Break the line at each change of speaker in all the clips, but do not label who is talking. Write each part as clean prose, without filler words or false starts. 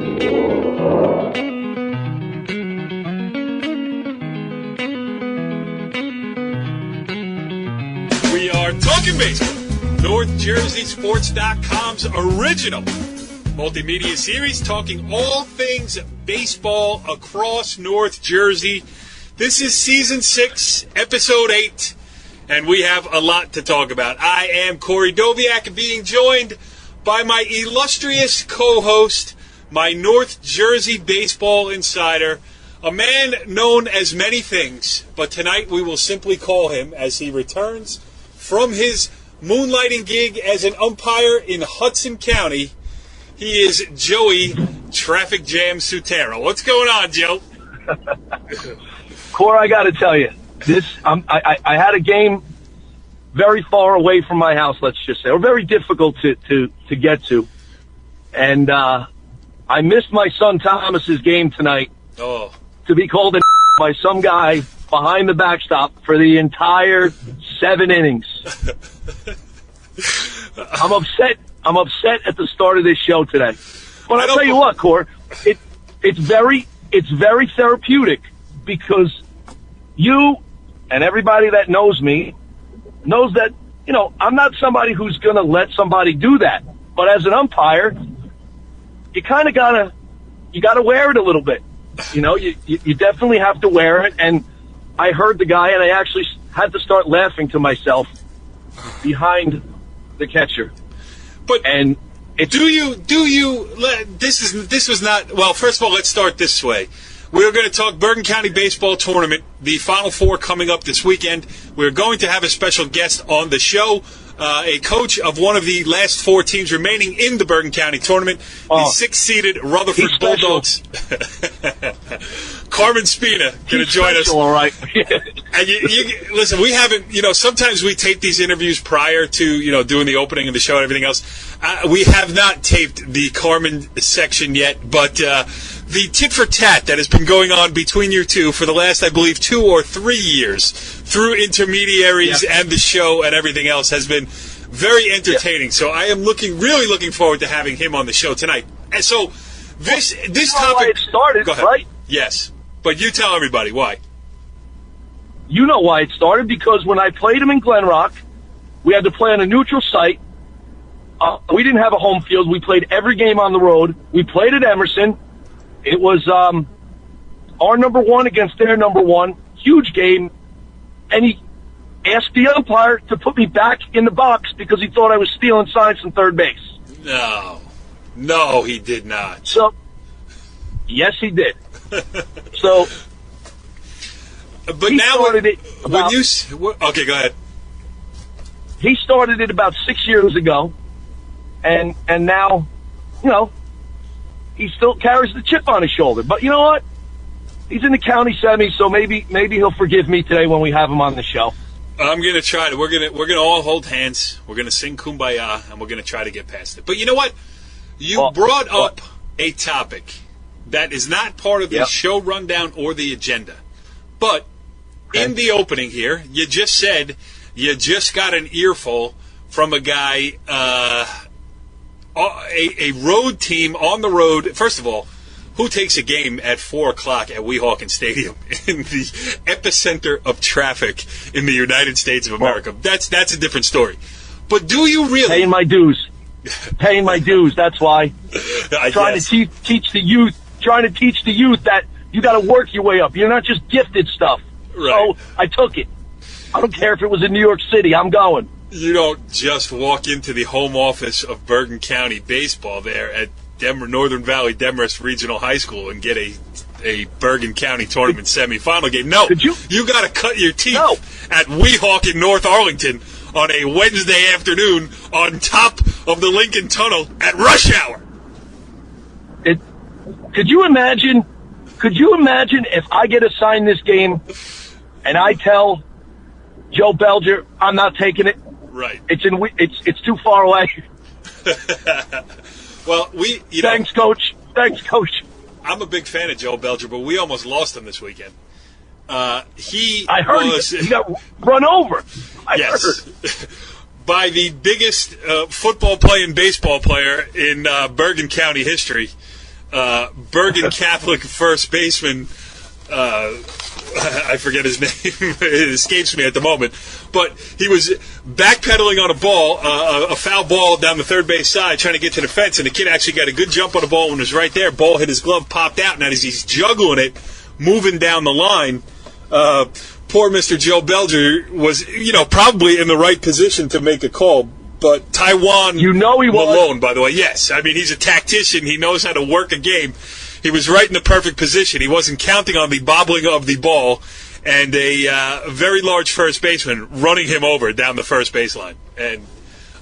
We are Talkin Baseball, NorthJerseySports.com's original multimedia series talking all things baseball across North Jersey. This is Season 6, Episode 8, and we have a lot to talk about. I am Corey Doviak, being joined by my illustrious co-host, my North Jersey baseball insider, a man known as many things, but tonight we will simply call him, as he returns from his moonlighting gig as an umpire in Hudson County, he is Joey Traffic Jam Sutera. What's going on, Joe?
Corey, I got to tell you, I had a game very far away from my house, let's just say, or very difficult to get to. And I missed my son Thomas's game tonight to be called by some guy behind the backstop for the entire 7 innings. I'm upset at the start of this show today. But I'll tell you what, Cor, it's very therapeutic, because you and everybody that knows me knows that, you know, I'm not somebody who's going to let somebody do that. But as an umpire, you kind of gotta wear it a little bit. You know, you definitely have to wear it. And I heard the guy, and I actually had to start laughing to myself behind the catcher.
But
and
this was not, well, first of all, let's start this way. We're going to talk Bergen County Baseball Tournament, the Final Four coming up this weekend. We're going to have a special guest on the show, a coach of one of the last 4 teams remaining in the Bergen County Tournament, the 6th-seeded Rutherford Bulldogs. Carmen Spina going to join us.
All right.
And you listen, we haven't, sometimes we tape these interviews prior to, doing the opening of the show and everything else. We have not taped the Carmen section yet, but the tit for tat that has been going on between you two for the last, I believe, 2 or 3 years through intermediaries and the show and everything else has been very entertaining. So I am really looking forward to having him on the show tonight. And so this topic,
why it started,
go ahead.
Right?
Yes, but you tell everybody why.
You know why it started, because when I played him in Glen Rock, we had to play on a neutral site. We didn't have a home field. We played every game on the road. We played at Emerson. It was our number 1 against their number 1. Huge game. And he asked the umpire to put me back in the box because he thought I was stealing signs from third base.
No, he did not.
So, yes, he did. So,
but now
okay, go ahead. He started it about 6 years ago, and now, he still carries the chip on his shoulder. But you know what? He's in the county semi, so maybe he'll forgive me today when we have him on the show.
I'm gonna try to. We're gonna all hold hands. We're gonna sing Kumbaya, and we're gonna try to get past it. But you know what? You brought up a topic that is not part of the show rundown or the agenda. But in the opening here, you just said you just got an earful from a guy, a road team on the road. First of all, who takes a game at 4 o'clock at Weehawken Stadium in the epicenter of traffic in the United States of America? That's a different story. But do you really?
Paying my dues. That's why. Trying to teach the youth that you got to work your way up. You're not just gifted stuff.
Right.
So I took it. I don't care if it was in New York City. I'm going.
You don't just walk into the home office of Bergen County Baseball there at Northern Valley Demorest Regional High School and get a Bergen County Tournament semifinal game. No, you got to cut your teeth at Weehawken, North Arlington on a Wednesday afternoon on top of the Lincoln Tunnel at rush hour.
Could you imagine if I get assigned this game and I tell Joe Belger I'm not taking it?
Right.
It's too far away.
Well,
Thanks, Coach.
I'm a big fan of Joe Belger, but we almost lost him this weekend. I
heard he got run over. I heard.
By the biggest football playing baseball player in Bergen County history. Bergen Catholic first baseman, I forget his name, it escapes me at the moment, but he was backpedaling on a ball, a foul ball down the third base side, trying to get to the fence, and the kid actually got a good jump on the ball and was right there. Ball hit his glove, popped out, and as he's juggling it, moving down the line, poor Mr. Joe Belger was, probably in the right position to make a call. But Taiwan Malone, by the way, yes. I mean, he's a tactician. He knows how to work a game. He was right in the perfect position. He wasn't counting on the bobbling of the ball and a very large first baseman running him over down the first baseline. And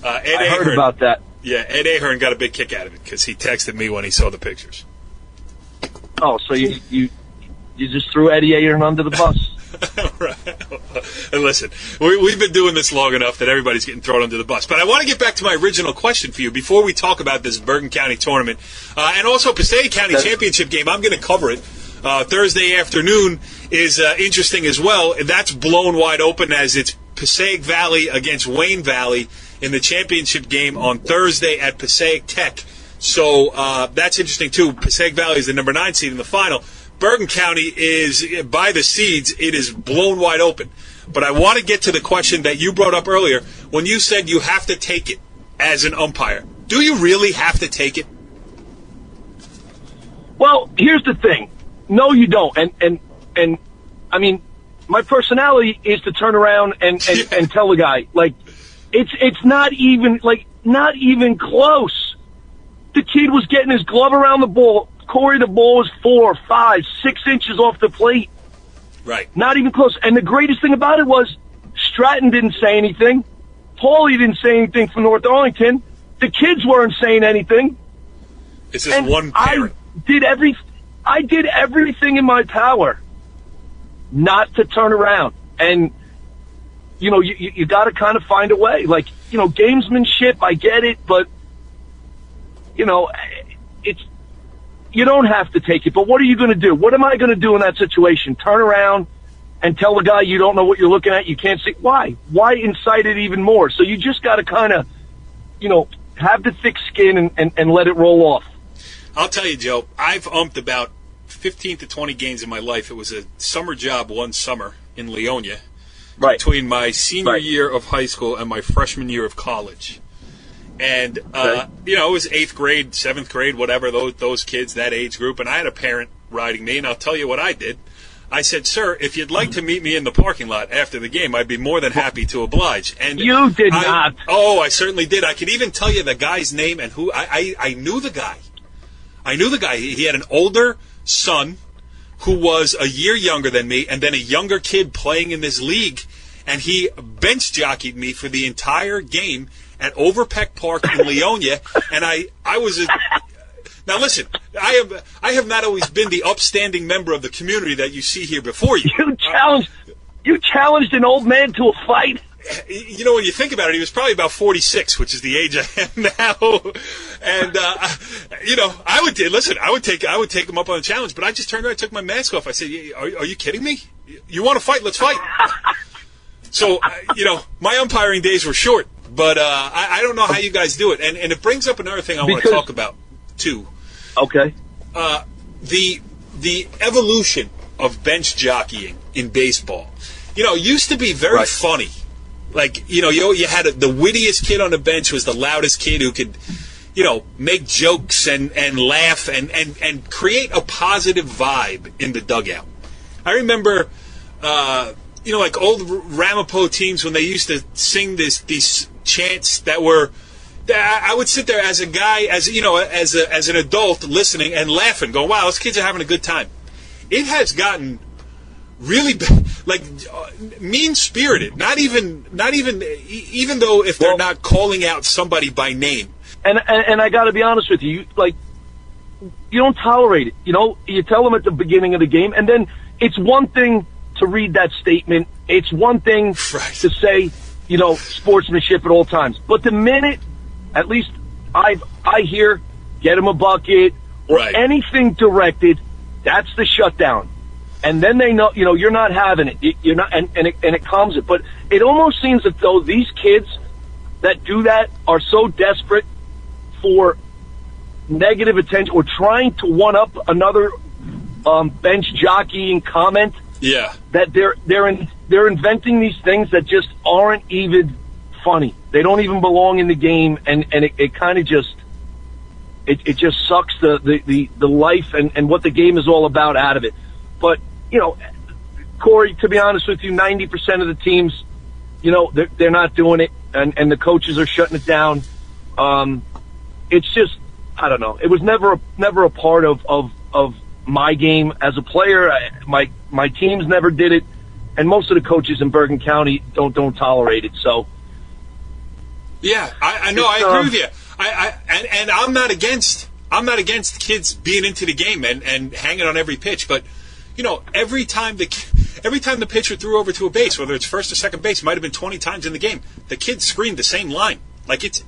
I heard about that.
Yeah, Ed Ahern got a big kick out of it because he texted me when he saw the pictures.
Oh, so you just threw Eddie Ahern under the bus?
Right. And listen, we've been doing this long enough that everybody's getting thrown under the bus. But I want to get back to my original question for you before we talk about this Bergen County tournament and also Passaic County championship game. I'm going to cover it. Thursday afternoon is interesting as well. That's blown wide open as it's Passaic Valley against Wayne Valley in the championship game on Thursday at Passaic Tech. So that's interesting too. Passaic Valley is the number 9 seed in the final. Bergen County is, by the seeds, it is blown wide open. But I want to get to the question that you brought up earlier when you said you have to take it as an umpire. Do you really have to take it?
Well, here's the thing. No, you don't. And I mean, my personality is to turn around and tell the guy, like, it's not even close. The kid was getting his glove around the ball. Corey, the ball was 4, 5, 6 inches off the plate.
Right.
Not even close. And the greatest thing about it was Stratton didn't say anything. Paulie didn't say anything from North Arlington. The kids weren't saying anything.
It's just one parent.
I did everything in my power not to turn around. And, you got to kind of find a way. Like, gamesmanship, I get it, but, you don't have to take it, but what are you going to do? What am I going to do in that situation? Turn around and tell the guy you don't know what you're looking at, you can't see? Why? Why incite it even more? So you just got to kind of, have the thick skin and let it roll off.
I'll tell you, Joe, I've umped about 15 to 20 games in my life. It was a summer job one summer in Leonia between my senior year of high school and my freshman year of college. And, it was 8th grade, 7th grade, whatever, those kids, that age group. And I had a parent riding me, and I'll tell you what I did. I said, sir, if you'd like to meet me in the parking lot after the game, I'd be more than happy to oblige. And
you did not.
Oh, I certainly did. I could even tell you the guy's name and who. I knew the guy. I knew the guy. He had an older son who was a year younger than me and then a younger kid playing in this league. And he bench jockeyed me for the entire game at Overpeck Park in Leonia, and I was now listen, I have not always been the upstanding member of the community that you see here before you.
You challenged an old man to a fight.
When you think about it, he was probably about 46, which is the age I am now. And I would take him up on a challenge, but I just turned around and took my mask off. I said, "Are you kidding me? You want to fight? Let's fight." So my umpiring days were short. But I don't know how you guys do it. And it brings up another thing I want to talk about, too.
Okay.
The evolution of bench jockeying in baseball. Used to be very funny. Like, you had the wittiest kid on the bench was the loudest kid who could, make jokes and laugh and create a positive vibe in the dugout. I remember, like old Ramapo teams when they used to sing these chants that were, I would sit there as a guy, as an adult listening and laughing, going, wow, those kids are having a good time. It has gotten really mean-spirited, not even though if they're not calling out somebody by name.
And I got to be honest with you, you don't tolerate it. You tell them at the beginning of the game, and then it's one thing to read that statement. It's one thing to say, sportsmanship at all times. But the minute, at least I hear, get him a bucket or anything directed, that's the shutdown. And then they know, you're not having it. You're not, and it calms it. But it almost seems as though these kids that do that are so desperate for negative attention or trying to one up another bench jockeying comment.
Yeah,
that they're inventing these things that just aren't even funny. They don't even belong in the game, and it kind of just it just sucks the life and what the game is all about out of it. But Corey, to be honest with you, 90% of the teams, they're not doing it, and the coaches are shutting it down. It's just, I don't know. It was never a part of my game as a player. My teams never did it, and most of the coaches in Bergen County don't tolerate it. So,
yeah, I know. I agree with you. And I'm not against kids being into the game and hanging on every pitch, but every time the pitcher threw over to a base, whether it's first or second base, might have been 20 times in the game, the kid screamed the same line. Like it's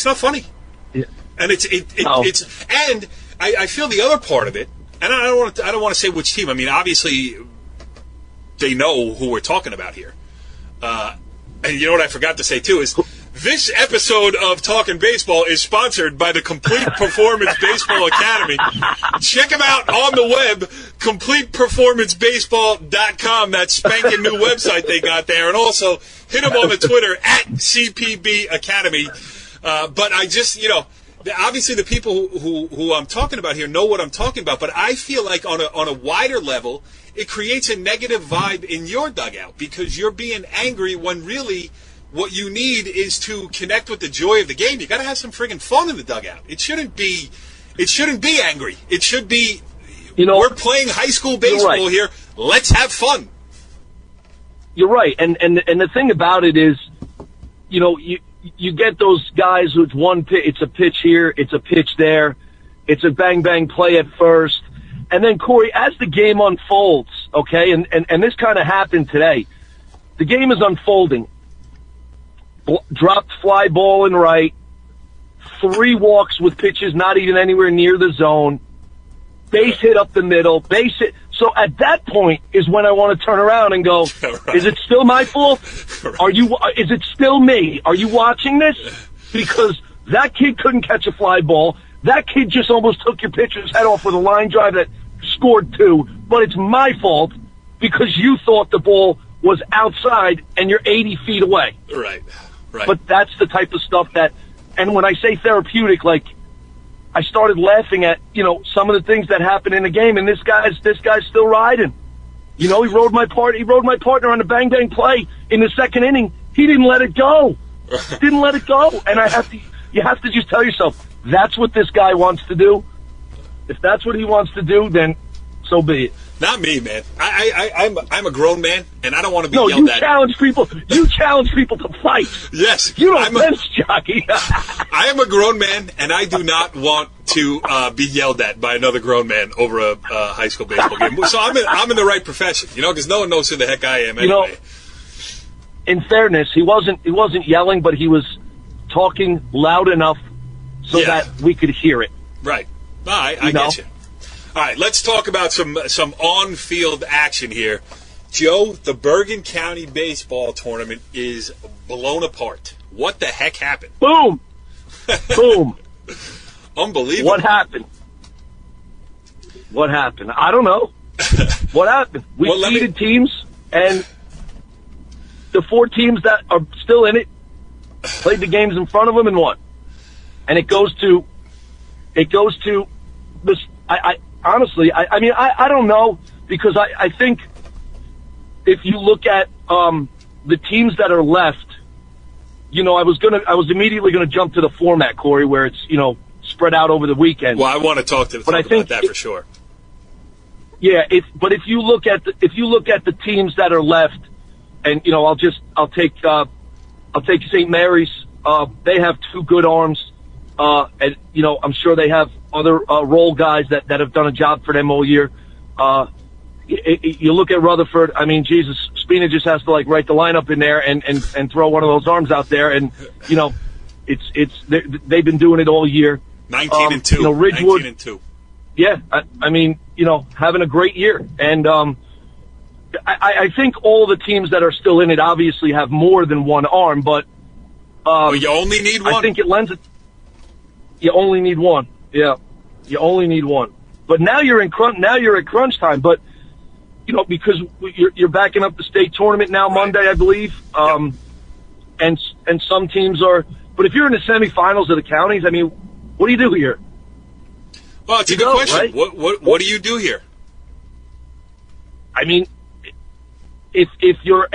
not funny.
Yeah.
And and I feel the other part of it, and I don't want to say which team. I mean, obviously they know who we're talking about here. And you know what I forgot to say too is this episode of Talkin Baseball is sponsored by the Complete Performance Baseball Academy. Check them out on the web, CompletePerformanceBaseball.com. That spanking new website they got there. And also hit them on the Twitter at CPB Academy. But I just, obviously the people who I'm talking about here know what I'm talking about. But I feel like on a wider level, it creates a negative vibe in your dugout because you're being angry when really what you need is to connect with the joy of the game. You got to have some friggin' fun in the dugout. It shouldn't be angry. It should be, we're playing high school baseball here. Let's have fun.
You're right. And the thing about it is, you get those guys who it's a pitch here, it's a pitch there, it's a bang play at first. And then, Corey, as the game unfolds, okay, and this kind of happened today, the game is unfolding. Dropped fly ball in right, 3 walks with pitches not even anywhere near the zone, base hit up the middle, base hit. So at that point is when I want to turn around and go, right. Is it still my fault? Right. Is it still me? Are you watching this? Because that kid couldn't catch a fly ball. That kid just almost took your pitcher's head off with a line drive that scored 2, but it's my fault because you thought the ball was outside and you're 80 feet away.
Right.
But that's the type of stuff and when I say therapeutic, like, I started laughing at, some of the things that happen in the game, and this guy's still riding. He rode my partner on a bang play in the second inning. He didn't let it go. And you have to just tell yourself, that's what this guy wants to do. If that's what he wants to do, then so be it.
Not me, man. I'm a grown man, and I don't want to be yelled at.
No, you challenge people to fight.
Yes.
You don't bench jockey.
I am a grown man, and I do not want to be yelled at by another grown man over a high school baseball game. So I'm in the right profession, because no one knows who the heck I am anyway.
In fairness, he wasn't yelling, but he was talking loud enough so that we could hear it.
Right. No, I get you. All right, let's talk about some on-field action here. Joe, the Bergen County Baseball Tournament is blown apart. What the heck happened?
Boom! Boom.
Unbelievable.
What happened? I don't know. What happened? We seeded teams, and the 4 teams that are still in it played the games in front of them and won. And it goes to this. Honestly, I don't know, because I think if you look at the teams that are left, I was immediately gonna jump to the format, Corey, where it's spread out over the weekend.
Well, I want to talk about that for sure.
Yeah, if you look at the teams that are left, and I'll take St. Mary's. They have 2 good arms. And I'm sure they have other role guys that have done a job for them all year. You look at Rutherford. I mean, Jesus, Spina just has to write the lineup in there and throw one of those arms out there, and they've been doing it all year.
19-2.
Ridgewood,
19-2.
Yeah, having a great year, and I think all the teams that are still in it obviously have more than one arm, but
you only need one.
I think it lends it. You only need one. Yeah, you only need one. But now you're at crunch time. But because you're backing up the state tournament now Monday, I believe. And some teams are. But if you're in the semifinals of the counties, I mean, what do you do here?
Well, it's a good question. Right? What do you do here?
I mean, if you're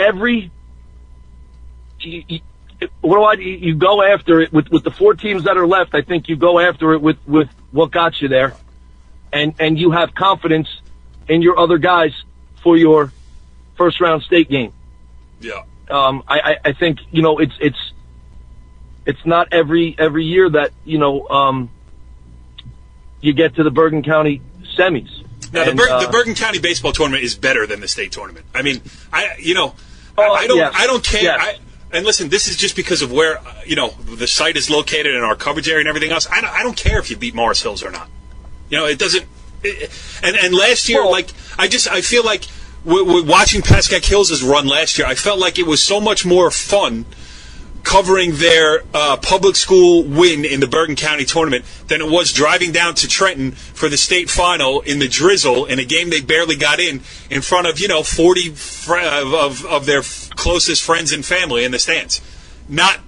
you go after it with the 4 teams that are left. I think you go after it with what got you there, and you have confidence in your other guys for your first round state game.
Yeah.
I think it's not every year that you get to the Bergen County semis.
Now, the Bergen County Baseball Tournament is better than the state tournament. I mean, I don't care.
Yes.
And listen, this is just because of where the site is located and our coverage area and everything else. I don't care if you beat Morris Hills or not. It doesn't. And last year, I feel like watching Pascack Hills' run last year, I felt like it was so much more fun covering their public school win in the Bergen County tournament than it was driving down to Trenton for the state final in the drizzle in a game they barely got in front of 40 of their closest friends and family in the stands. Not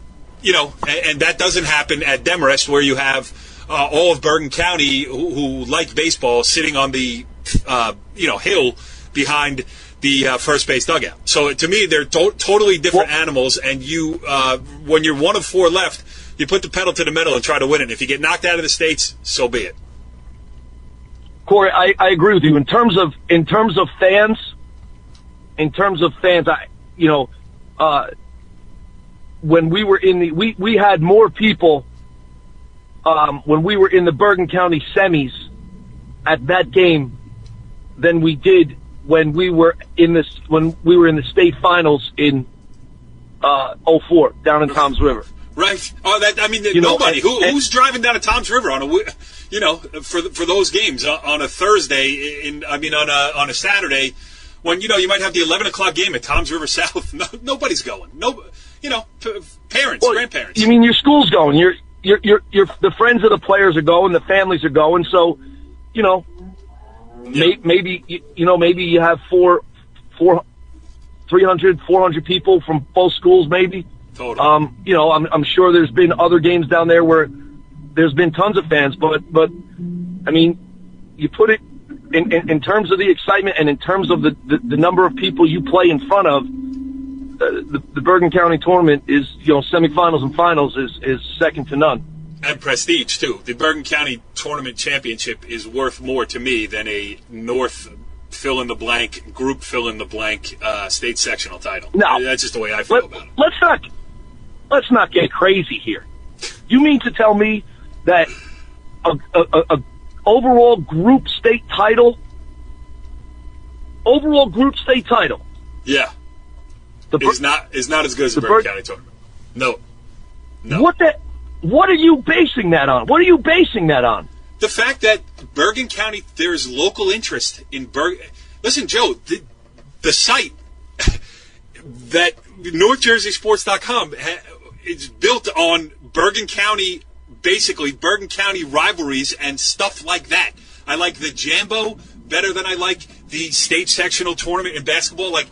and that doesn't happen at Demarest, where you have all of Bergen County who like baseball sitting on the hill behind the first base dugout. So to me, they're totally different animals, and you, when you're one of 4 left, you put the pedal to the metal and try to win it. If you get knocked out of the states, so be it.
Corey, I agree with you. In terms of fans, when we were in we had more people when we were in the Bergen County semis at that game than we did when we were in the state finals in 04 down in Toms River.
Right. Oh, nobody who's driving down to Toms River on for those games on a Thursday on a Saturday when you might have the 11 o'clock game at Toms River South. Nobody's going. Parents, grandparents.
You mean your school's going? Your the friends of the players are going. The families are going. So, maybe you have 300, 400 people from both schools, maybe.
Totally.
I'm sure there's been other games down there where there's been tons of fans, but I mean, you put it in terms of the excitement and in terms of the number of people you play in front of. The Bergen County tournament is, semifinals and finals is second to none.
And prestige, too. The Bergen County Tournament Championship is worth more to me than a North fill-in-the-blank, group fill-in-the-blank state sectional title.
No.
That's just the way I feel about it.
Let's not get crazy here. You mean to tell me that a overall group state title? Yeah. Is not as good as the Bergen County tournament. No. What are you basing that on?
The fact that Bergen County, there's local interest in Bergen. Listen, Joe, the site that NorthJerseySports.com is built on Bergen County, basically Bergen County rivalries and stuff like that. I like the Jambo better than I like the state sectional tournament in basketball. Like,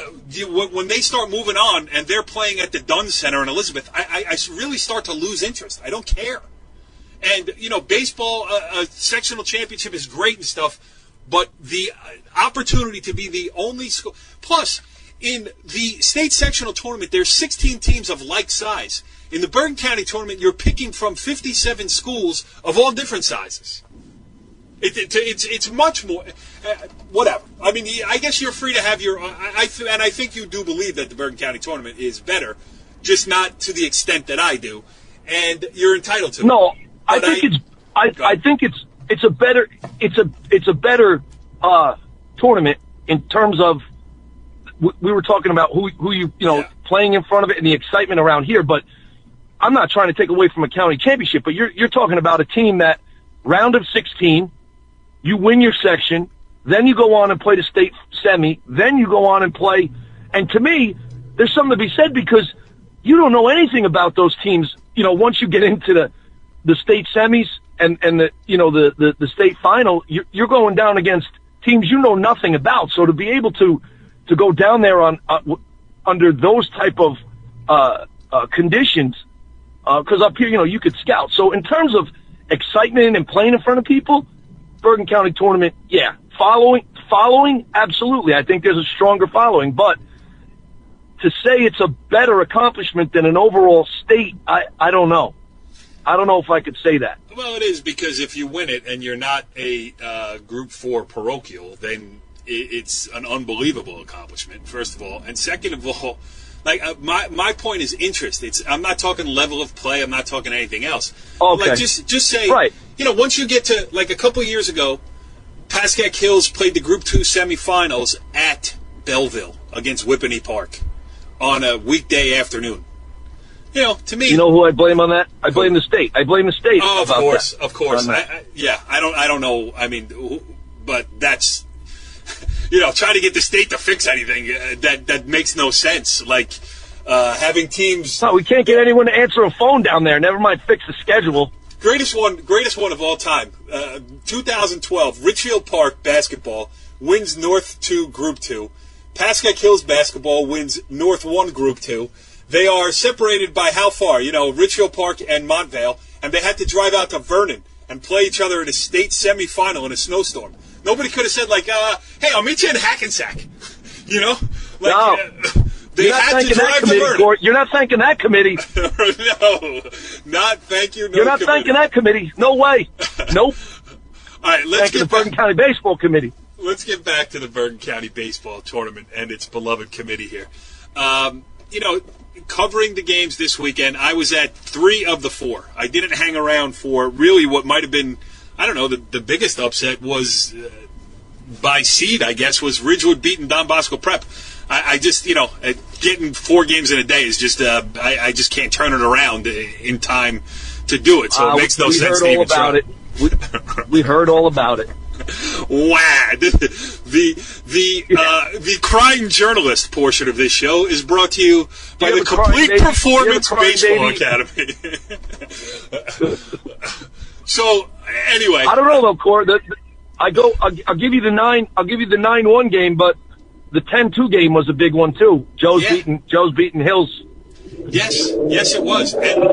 when they start moving on and they're playing at the Dunn Center in Elizabeth, I really start to lose interest. I don't care. And, baseball, a sectional championship is great and stuff, but the opportunity to be the only school. Plus, in the state sectional tournament, there's 16 teams of like size. In the Bergen County tournament, you're picking from 57 schools of all different sizes. It's much more, whatever. I mean, I guess you're free to have your, and I think you do believe that the Bergen County tournament is better, just not to the extent that I do, and you're entitled to.
No, I think it's a better tournament in terms of, we were talking about who playing in front of it and the excitement around here, but I'm not trying to take away from a county championship, but you're talking about a team that round of 16. You win your section, then you go on and play the state semi, then you go on and play. And to me, there's something to be said because you don't know anything about those teams, once you get into the state semis and the state final, you're going down against teams you know nothing about. So to be able to go down there on under those type of conditions, because up here, you could scout. So in terms of excitement and playing in front of people, Bergen County tournament, yeah. Following, absolutely. I think there's a stronger following, but to say it's a better accomplishment than an overall state, I don't know. I don't know if I could say that.
Well, it is, because if you win it and you're not a Group 4 parochial, then it's an unbelievable accomplishment, first of all. And second of all, my point is interest. I'm not talking level of play. I'm not talking anything else.
Okay.
Just say,
right.
Once you get to, a couple years ago, Pascack Hills played the Group 2 semifinals at Belleville against Whippany Park on a weekday afternoon. To me,
who I blame on that? I blame the state.
Oh, of course. I don't know. I mean, but that's, trying to get the state to fix anything that makes no sense. Like having teams.
No, we can't get anyone to answer a phone down there. Never mind fix the schedule.
Greatest one of all time. 2012, Richfield Park basketball wins North 2 Group 2. Pascack Hills basketball wins North 1 Group 2. They are separated by how far? Richfield Park and Montvale, and they had to drive out to Vernon and play each other in a state semifinal in a snowstorm. Nobody could have said, hey, I'll meet you in Hackensack.
No.
They had to drive to Vernon.
You're not thanking that committee.
No, not thank you. No,
you're not thanking that committee. No way. Nope.
All right, let's get
the Bergen County Baseball Committee.
Let's get back to the Bergen County Baseball Tournament and its beloved committee here. Covering the games this weekend, I was at 3 of the 4. I didn't hang around for really what might have been, the biggest upset was by seed, I guess, was Ridgewood beating Don Bosco Prep. I just, getting 4 games in a day is just, I just can't turn it around in time to do it. So it makes no sense to even try.
We heard all about it.
Wow. The crying journalist portion of this show is brought to you by the Complete Performance Baseball Academy. So, anyway.
I don't know, though, Cor. I'll give you the 9-1 game, but the 10-2 game was a big one, too. Joe's beating Hills.
Yes, it was. And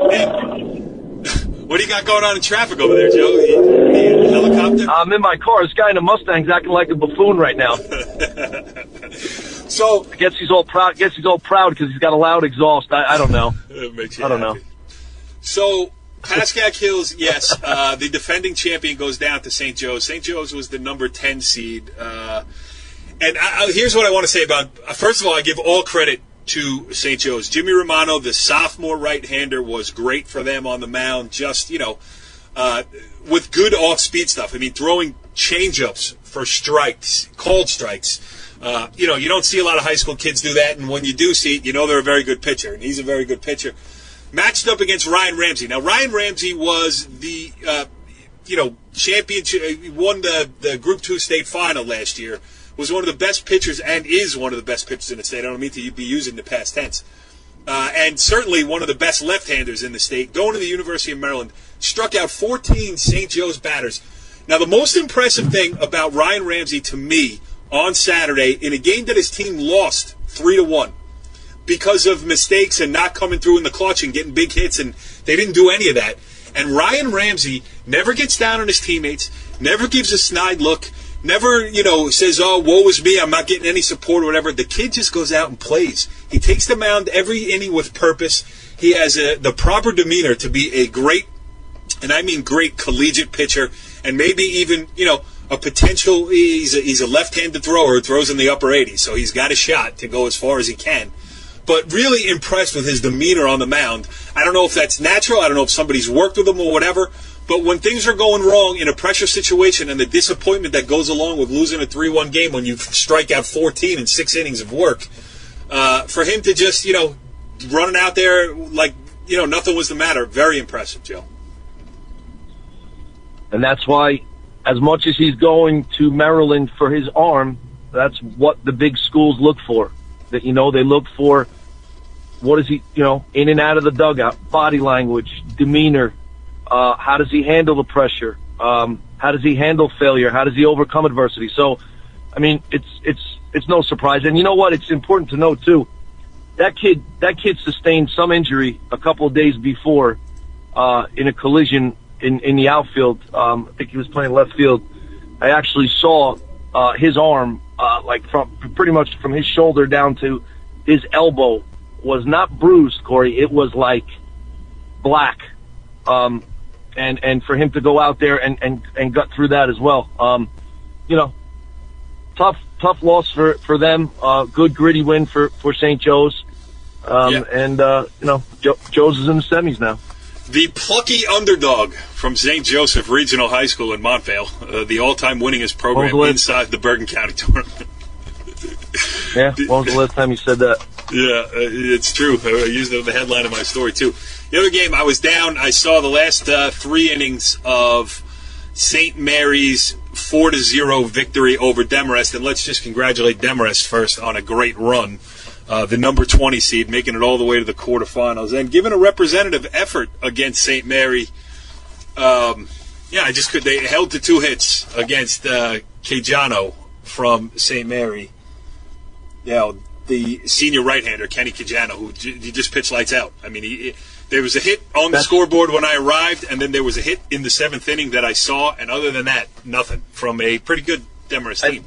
what do you got going on in traffic over there, Joe? You helicopter?
I'm in my car. This guy in a Mustang's acting like a buffoon right now.
So
I guess he's all proud. Because he's got a loud exhaust. I don't know.
It makes you
I don't
happy.
know.
So Pascack Hills, yes, the defending champion goes down to St. Joe's. St. Joe's was the number 10 seed. And here's what I want to say about. First of all, I give all credit to St. Joe's. Jimmy Romano, the sophomore right-hander, was great for them on the mound, just, with good off-speed stuff. I mean, throwing change-ups for strikes, called strikes. You don't see a lot of high school kids do that, and when you do see it, they're a very good pitcher, and he's a very good pitcher. Matched up against Ryan Ramsey. Now, Ryan Ramsey was the, championship, won the Group 2 state final last year. Was one of the best pitchers and is one of the best pitchers in the state. I don't mean to be using the past tense. And certainly one of the best left-handers in the state. Going to the University of Maryland, struck out 14 St. Joe's batters. Now, the most impressive thing about Ryan Ramsey to me on Saturday, in a game that his team lost 3-1 because of mistakes and not coming through in the clutch and getting big hits, and they didn't do any of that. And Ryan Ramsey never gets down on his teammates, never gives a snide look, never, says, oh, woe is me, I'm not getting any support or whatever. The kid just goes out and plays. He takes the mound every inning with purpose. He has the proper demeanor to be a great, and I mean great, collegiate pitcher, and maybe even, a potential, he's a left-handed thrower who throws in the upper 80s, so he's got a shot to go as far as he can. But really impressed with his demeanor on the mound. I don't know if that's natural. I don't know if somebody's worked with him or whatever. But when things are going wrong in a pressure situation and the disappointment that goes along with losing a 3-1 game when you strike out 14 in 6 innings of work, for him to just, running out there like, nothing was the matter, very impressive, Joe.
And that's why, as much as he's going to Maryland for his arm, that's what the big schools look for. That, they look for, what is he, in and out of the dugout, body language, demeanor, How does he handle the pressure? How does he handle failure? How does he overcome adversity? So, I mean, it's no surprise. And you know what? It's important to note too. That kid sustained some injury a couple of days before in a collision in the outfield. I think he was playing left field. I actually saw his arm, like from pretty much from his shoulder down to his elbow, was not bruised, Corey. It was like black. And for him to go out there and gut through that as well. You know, tough loss for them. Good gritty win for St. Joe's. And you know, Joe's is in the semis now.
The plucky underdog from St. Joseph Regional High School in Montvale, the all-time winningest program inside the Bergen County Tournament.
Yeah, when was the last time you said that?
Yeah, it's true. I used it in the headline of my story, too. The other game, I was down. I saw the last 3 innings of St. Mary's 4-0 victory over Demarest. And let's just congratulate Demarest first on a great run. The number 20 seed, making it all the way to the quarterfinals. And given a representative effort against St. Mary, they held to 2 hits against Cajano from St. Mary. You know, the senior right-hander, Kenny Cajano, who he just pitched lights out. I mean, there was a hit on the scoreboard when I arrived, and then there was a hit in the 7th inning that I saw, and other than that, nothing from a pretty good Demarest team.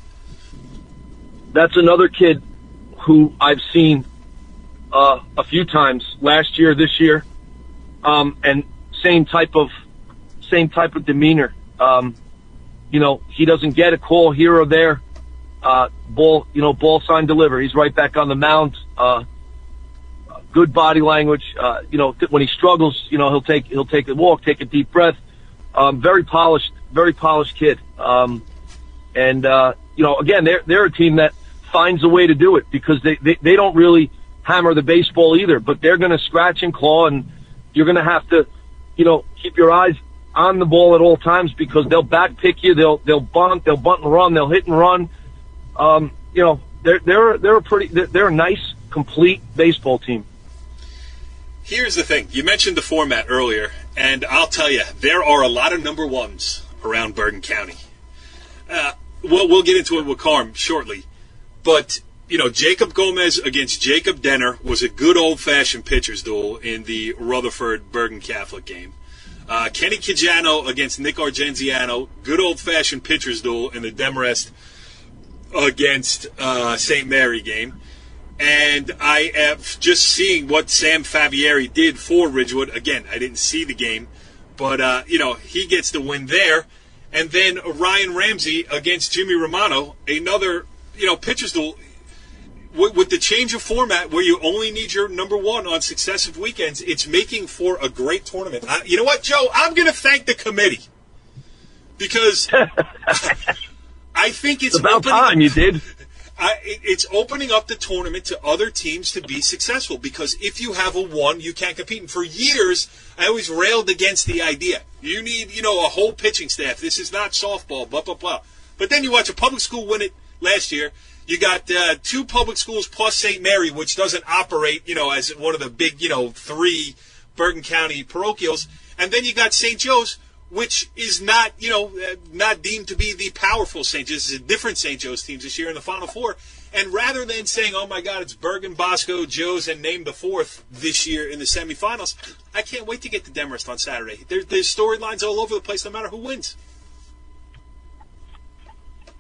That's another kid who I've seen a few times last year, this year, and same type of demeanor. You know, he doesn't get a call here or there. Ball sign deliver. He's right back on the mound. Good body language. You know, when he struggles, you know, he'll take a walk, take a deep breath. Very polished kid. And you know, again, they're a team that finds a way to do it because they don't really hammer the baseball either, but they're going to scratch and claw, and you're going to have to, you know, keep your eyes on the ball at all times because they'll back pick you, they'll bunt and run, they'll hit and run. You know, they're a nice, complete baseball team.
Here's the thing. You mentioned the format earlier, and I'll tell you, there are a lot of number 1s around Bergen County. We'll get into it with Carm shortly. But, you know, Jacob Gomez against Jacob Denner was a good old-fashioned pitcher's duel in the Rutherford Bergen Catholic game. Kenny Cajano against Nick Argenziano, good old-fashioned pitcher's duel in the Demarest against St. Mary game. And I am just seeing what Sam Favieri did for Ridgewood. Again, I didn't see the game, but, you know, he gets the win there. And then Ryan Ramsey against Jimmy Romano, another, you know, pitcher's duel. With the change of format where you only need your number 1 on successive weekends, it's making for a great tournament. You know what, Joe? I'm going to thank the committee because I think it's
about time you did.
It's opening up the tournament to other teams to be successful because if you have a 1, you can't compete. And for years, I always railed against the idea. You need, you know, a whole pitching staff. This is not softball, blah, blah, blah. But then you watch a public school win it last year. You got 2 public schools plus St. Mary, which doesn't operate, you know, as one of the big, you know, 3 Bergen County parochials. And then you got St. Joe's, which is not, you know, not deemed to be the powerful St. Joe's. It's a different St. Joe's teams this year in the Final Four. And rather than saying, oh, my God, it's Bergen, Bosco, Joe's, and name the 4th this year in the semifinals, I can't wait to get to Demarest on Saturday. There's storylines all over the place no matter who wins.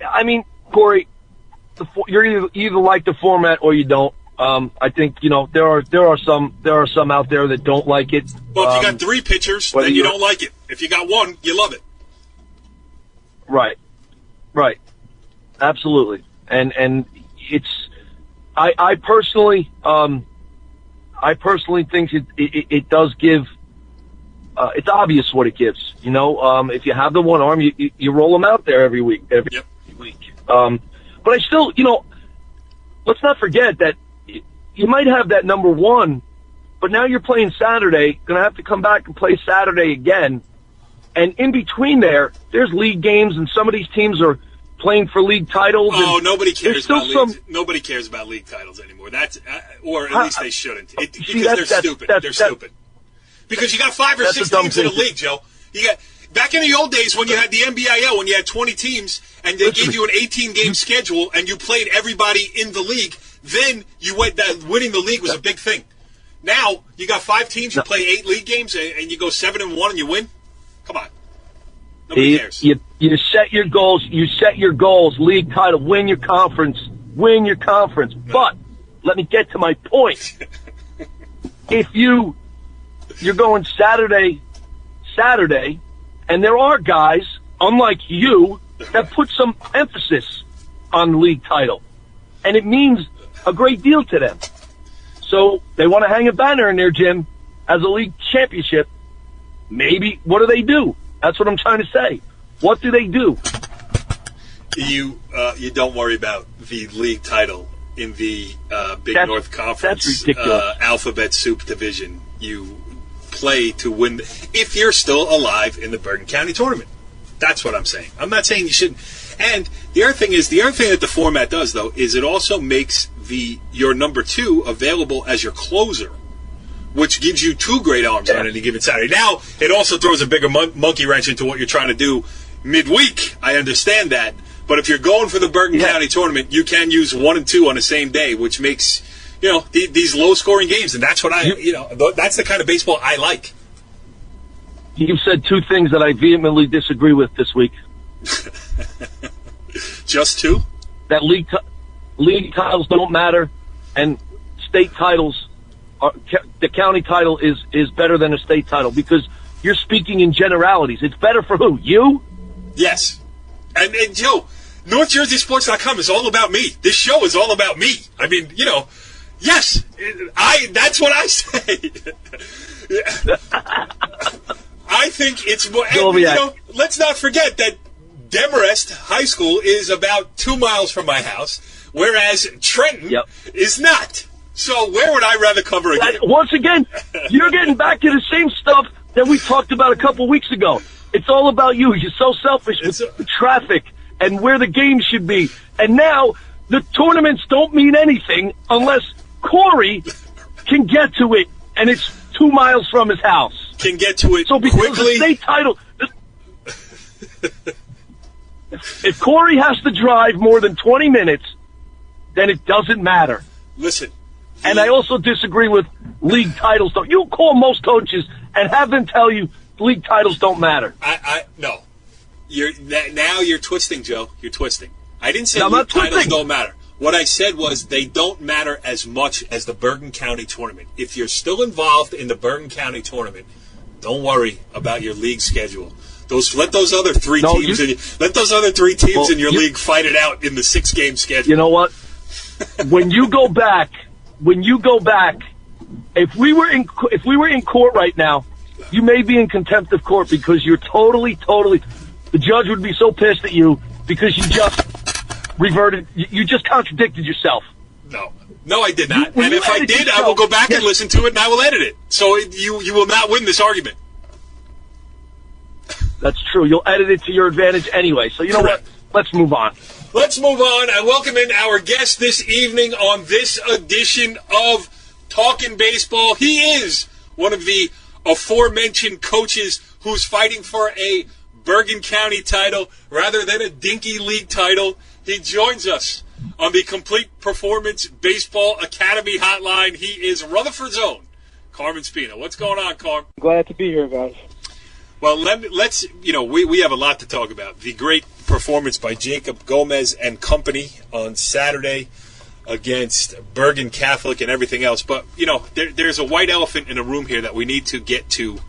I mean, Corey, you're either like the format or you don't. I think, you know, there are some out there that don't like it.
Well, if you got 3 pitchers, then you don't like it. If you got 1, you love it.
Right. Absolutely. And it's, I personally think it does give, it's obvious what it gives. You know, if you have the 1 arm, you roll them out there every week.
Yep.
But I still, you know, let's not forget that you might have that number 1, but now you're playing Saturday, going to have to come back and play Saturday again. And in between there's league games, and some of these teams are playing for league titles.
Oh, nobody cares about leagues. Nobody cares about league titles anymore. That's or at least they shouldn't. Because they're stupid. They're stupid. Because you got 5 or 6 teams in the league, Joe. You got back in the old days when you had the NBIL, when you had 20 teams and they gave you an 18-game schedule and you played everybody in the league. Then you went that winning the league was a big thing. Now you got 5 teams, you play 8 league games, and you go 7-1 and you win. Come on, nobody cares.
You set your goals. You set your goals. League title. Win your conference. Win your conference. No. But let me get to my point. If you're going Saturday, and there are guys, unlike you, that put some emphasis on the league title, and it means a great deal to them. So they want to hang a banner in their gym as a league championship. Maybe, what do? That's what I'm trying to say. What do they do?
You don't worry about the league title in the Big North Conference.
That's ridiculous.
Alphabet soup division. You play to win if you're still alive in the Bergen County Tournament. That's what I'm saying. I'm not saying you shouldn't. And the other thing that the format does, though, is it also makes your number 2 available as your closer, which gives you 2 great arms on any given Saturday. Now, it also throws a bigger monkey wrench into what you're trying to do midweek. I understand that. But if you're going for the Bergen County Tournament, you can use 1 and 2 on the same day, which makes, these low-scoring games. And that's what that's the kind of baseball I like.
You've said 2 things that I vehemently disagree with this week.
Just 2?
That league titles don't matter, and state titles the county title is better than a state title, because you're speaking in generalities. It's better for who? You?
Yes. And Joe, NorthJerseySports.com is all about me. This show is all about me. I mean, yes, that's what I say. I think it's more, and, let's not forget that Demarest High School is about 2 miles from my house, whereas Trenton is not. So where would I rather cover a game?
Once again, you're getting back to the same stuff that we talked about a couple weeks ago. It's all about you. You're so selfish with the traffic and where the game should be. And now the tournaments don't mean anything unless Corey can get to it, and it's 2 miles from his house.
Can get to it
so because
quickly.
The state title. If Corey has to drive more than 20 minutes, then it doesn't matter.
Listen.
And I also disagree with league titles. You call most coaches and have them tell you league titles don't matter.
No. Now you're twisting, Joe. You're twisting. I didn't say league titles don't matter. What I said was they don't matter as much as the Bergen County Tournament. If you're still involved in the Bergen County Tournament, don't worry about your league schedule. Let those other 3 teams in your league fight it out in the 6-game schedule.
You know what? When you go back, if we were in court right now, you may be in contempt of court because you're totally. The judge would be so pissed at you because you just reverted. You just contradicted yourself.
No, I did not. And if I did, I will go back and listen to it, and I will edit it. So you will not win this argument.
That's true. You'll edit it to your advantage anyway. So you know what? Let's move on.
Let's move on. I welcome in our guest this evening on this edition of Talkin Baseball. He is one of the aforementioned coaches who's fighting for a Bergen County title rather than a dinky league title. He joins us on the Complete Performance Baseball Academy hotline. He is Rutherford's own Carmen Spina. What's going on, Carm?
Glad to be here, guys.
Well, let's we have a lot to talk about. The great performance by Jacob Gomez and company on Saturday against Bergen Catholic and everything else. But, there's a white elephant in a room here that we need to get to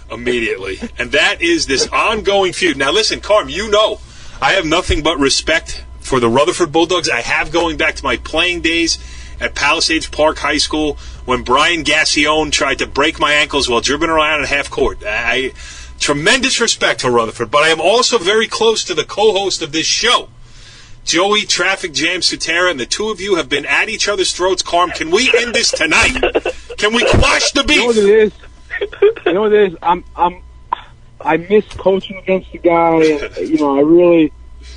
immediately, and that is this ongoing feud. Now, listen, Carm, I have nothing but respect for the Rutherford Bulldogs. I have going back to my playing days at Palisades Park High School when Brian Gassione tried to break my ankles while dribbling around at half court. Tremendous respect for Rutherford, but I am also very close to the co-host of this show, Joey Traffic Jam Sutera, and the two of you have been at each other's throats. Carm, can we end this tonight? Can we quash the beef?
You know what it is? I miss coaching against the guy, and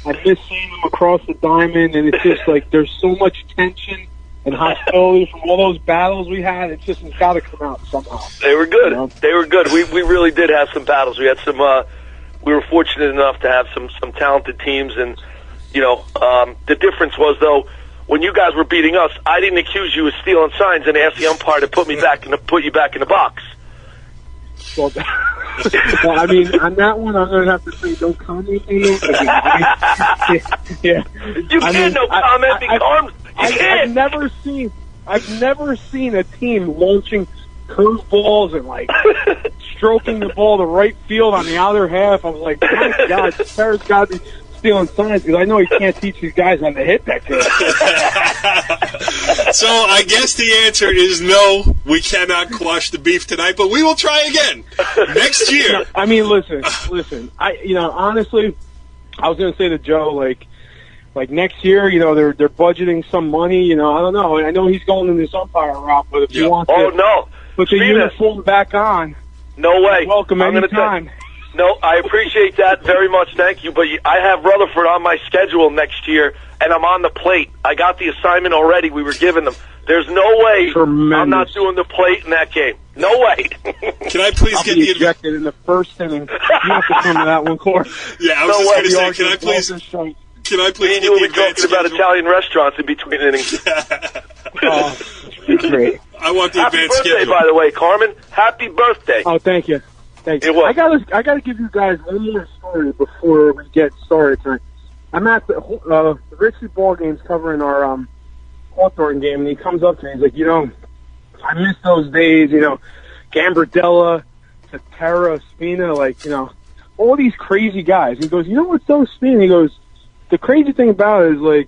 I miss seeing him across the diamond, and it's just like there's so much tension and hostility from all those battles we had. It's got to come out somehow.
They were good.
You know?
They were good. We really did have some battles. We had some. We were fortunate enough to have some talented teams, and the difference was though, when you guys were beating us, I didn't accuse you of stealing signs and ask the umpire to put you back in the box.
Well, I mean, on that one, I'm going to have to say don't comment. Yeah.
You can't no commenting, Carm.
I've never seen a team launching curveballs and like stroking the ball to right field on the other half. I was like, my God, Sarah's got to be stealing signs because I know he can't teach these guys how to hit that kid.
So I guess the answer is no. We cannot quash the beef tonight, but we will try again next year.
I mean, listen. Honestly, I was going to say to Joe, like next year, they're budgeting some money. I don't know. I know he's going in this umpire route, but if you want to put the uniform back on,
no way.
Welcome anytime.
No, I appreciate that very much. Thank you. But I have Rutherford on my schedule next year, and I'm on the plate. I got the assignment already. We were giving them. There's no way I'm not doing the plate in that game. No way.
Can I please get the
ejected in the first inning? You have to come to that one, Corey.
Yeah, I was just going to say, can I please get
you will
the
be talking about Italian restaurants in between innings.
Great.
I want the advanced schedule.
Happy birthday, by the way, Carmen. Happy birthday.
Oh, thank you. Thank you. I gotta give you guys one more story before we get started tonight. I'm at the Richie Ball games covering our Hawthorne game, and he comes up to me. He's like, I miss those days. Gambardella, Sutera, Spina, all these crazy guys. He goes, what's so Spina? He goes, the crazy thing about it is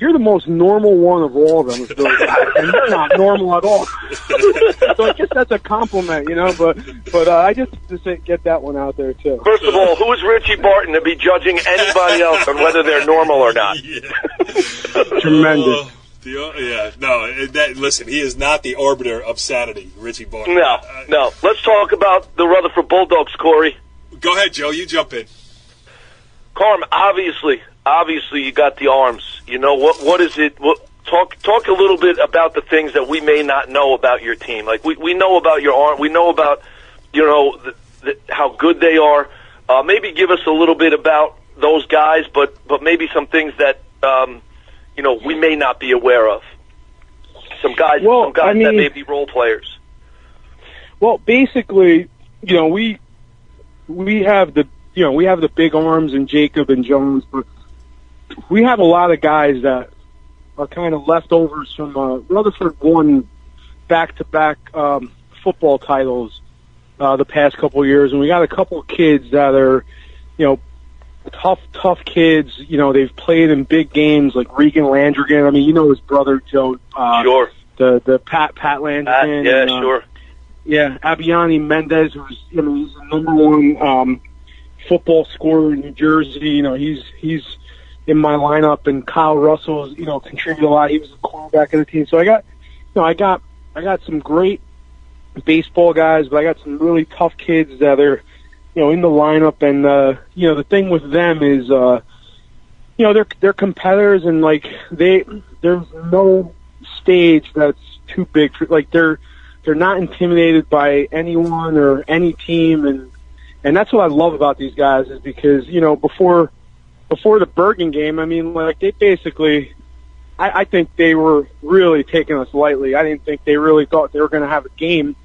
you're the most normal one of all of them, and you're not normal at all. So I guess that's a compliment, But I just get that one out there too.
First of all, who is Richie Barton to be judging anybody else on whether they're normal or not?
Tremendous.
Listen, he is not the arbiter of sanity, Richie Barton.
No. Let's talk about the Rutherford Bulldogs, Corey.
Go ahead, Joe. You jump in.
Carm, obviously you got the arms. What is it? Talk a little bit about the things that we may not know about your team. Like we know about your arm. We know about how good they are. Maybe give us a little bit about those guys, but maybe some things that we may not be aware of. Some guys that may be role players.
Well, basically, we have the big arms in Jacob and Jones, but we have a lot of guys that are kind of leftovers from Rutherford won back-to-back football titles the past couple of years, and we got a couple of kids that are, tough kids. They've played in big games like Regan Landrigan. I mean, his brother Joe.
Sure.
The Pat Landrigan.
Sure.
Yeah, Abiani Mendez, who's he's the number one football scorer in New Jersey. He's in my lineup, and Kyle Russell's contributed a lot. He was the quarterback of the team. So I got some great baseball guys, but I got some really tough kids that are in the lineup. And the thing with them is they're competitors, and there's no stage that's too big for they're not intimidated by anyone or any team, and that's what I love about these guys is because before the Bergen game, I mean, they basically, I think they were really taking us lightly. I didn't think they really thought they were going to have a game.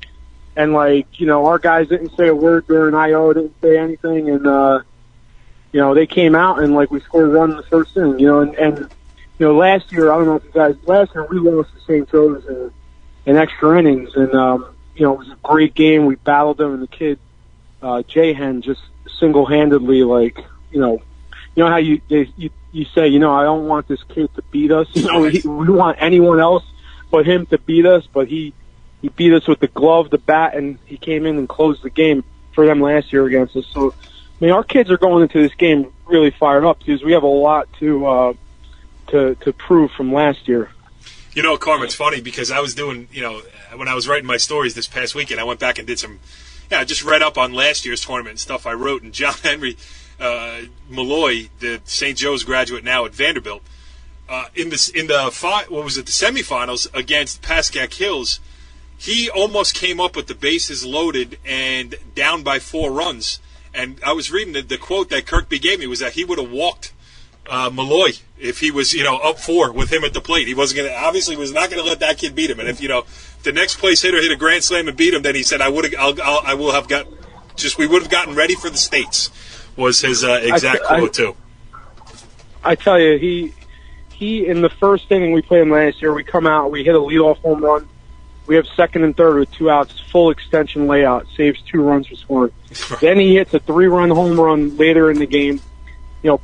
And, our guys didn't say a word during I.O., didn't say anything. And, they came out and, we scored a run in the first inning, and last year, I don't know if you guys, last year we lost to St. Joe's in extra innings. And, it was a great game. We battled them, and the kid, Jahan, just single-handedly, how you say, I don't want this kid to beat us. We want anyone else but him to beat us, but he beat us with the glove, the bat, and he came in and closed the game for them last year against us. So, our kids are going into this game really fired up because we have a lot to prove from last year.
Carmen, it's funny because I was doing, when I was writing my stories this past weekend, I went back and did some, I just read up on last year's tournament and stuff I wrote, and John Henry Malloy, the St. Joe's graduate now at Vanderbilt, in the semifinals against Pascack Hills, he almost came up with the bases loaded and down by 4 runs. And I was reading the quote that Kirkby gave me was that he would have walked Malloy if he was, up 4 with him at the plate. He wasn't going to, obviously was not going to let that kid beat him. And if, the next place hitter hit a grand slam and beat him, then he said, we would have gotten ready for the States, was his exact quote too.
I tell you, he in the first inning we played him last year, we come out, we hit a leadoff home run. We have second and third with 2 outs, full extension layout, saves 2 runs for scoring. Then he hits a 3-run home run later in the game,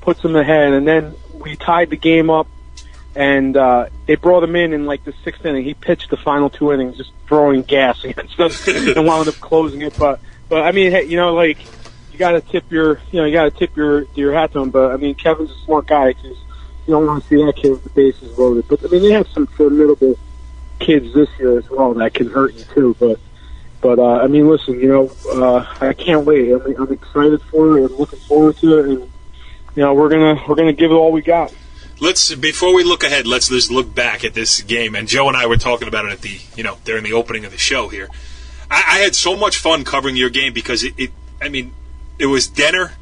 puts him ahead, and then we tied the game up, and they brought him in like the 6th inning. He pitched the final 2 innings, just throwing gas against us, and wound up closing it. But I mean, hey, you got to tip your hat to him. But I mean, Kevin's a smart guy because you don't want to see that kid with the bases loaded. But I mean, they have some formidable kids this year as well that can hurt you too. But I mean, listen, I can't wait. I'm excited for it. I'm looking forward to it, and we're gonna give it all we got.
Before we look ahead, let's just look back at this game. And Joe and I were talking about it at the during the opening of the show here. I had so much fun covering your game because it was Denner,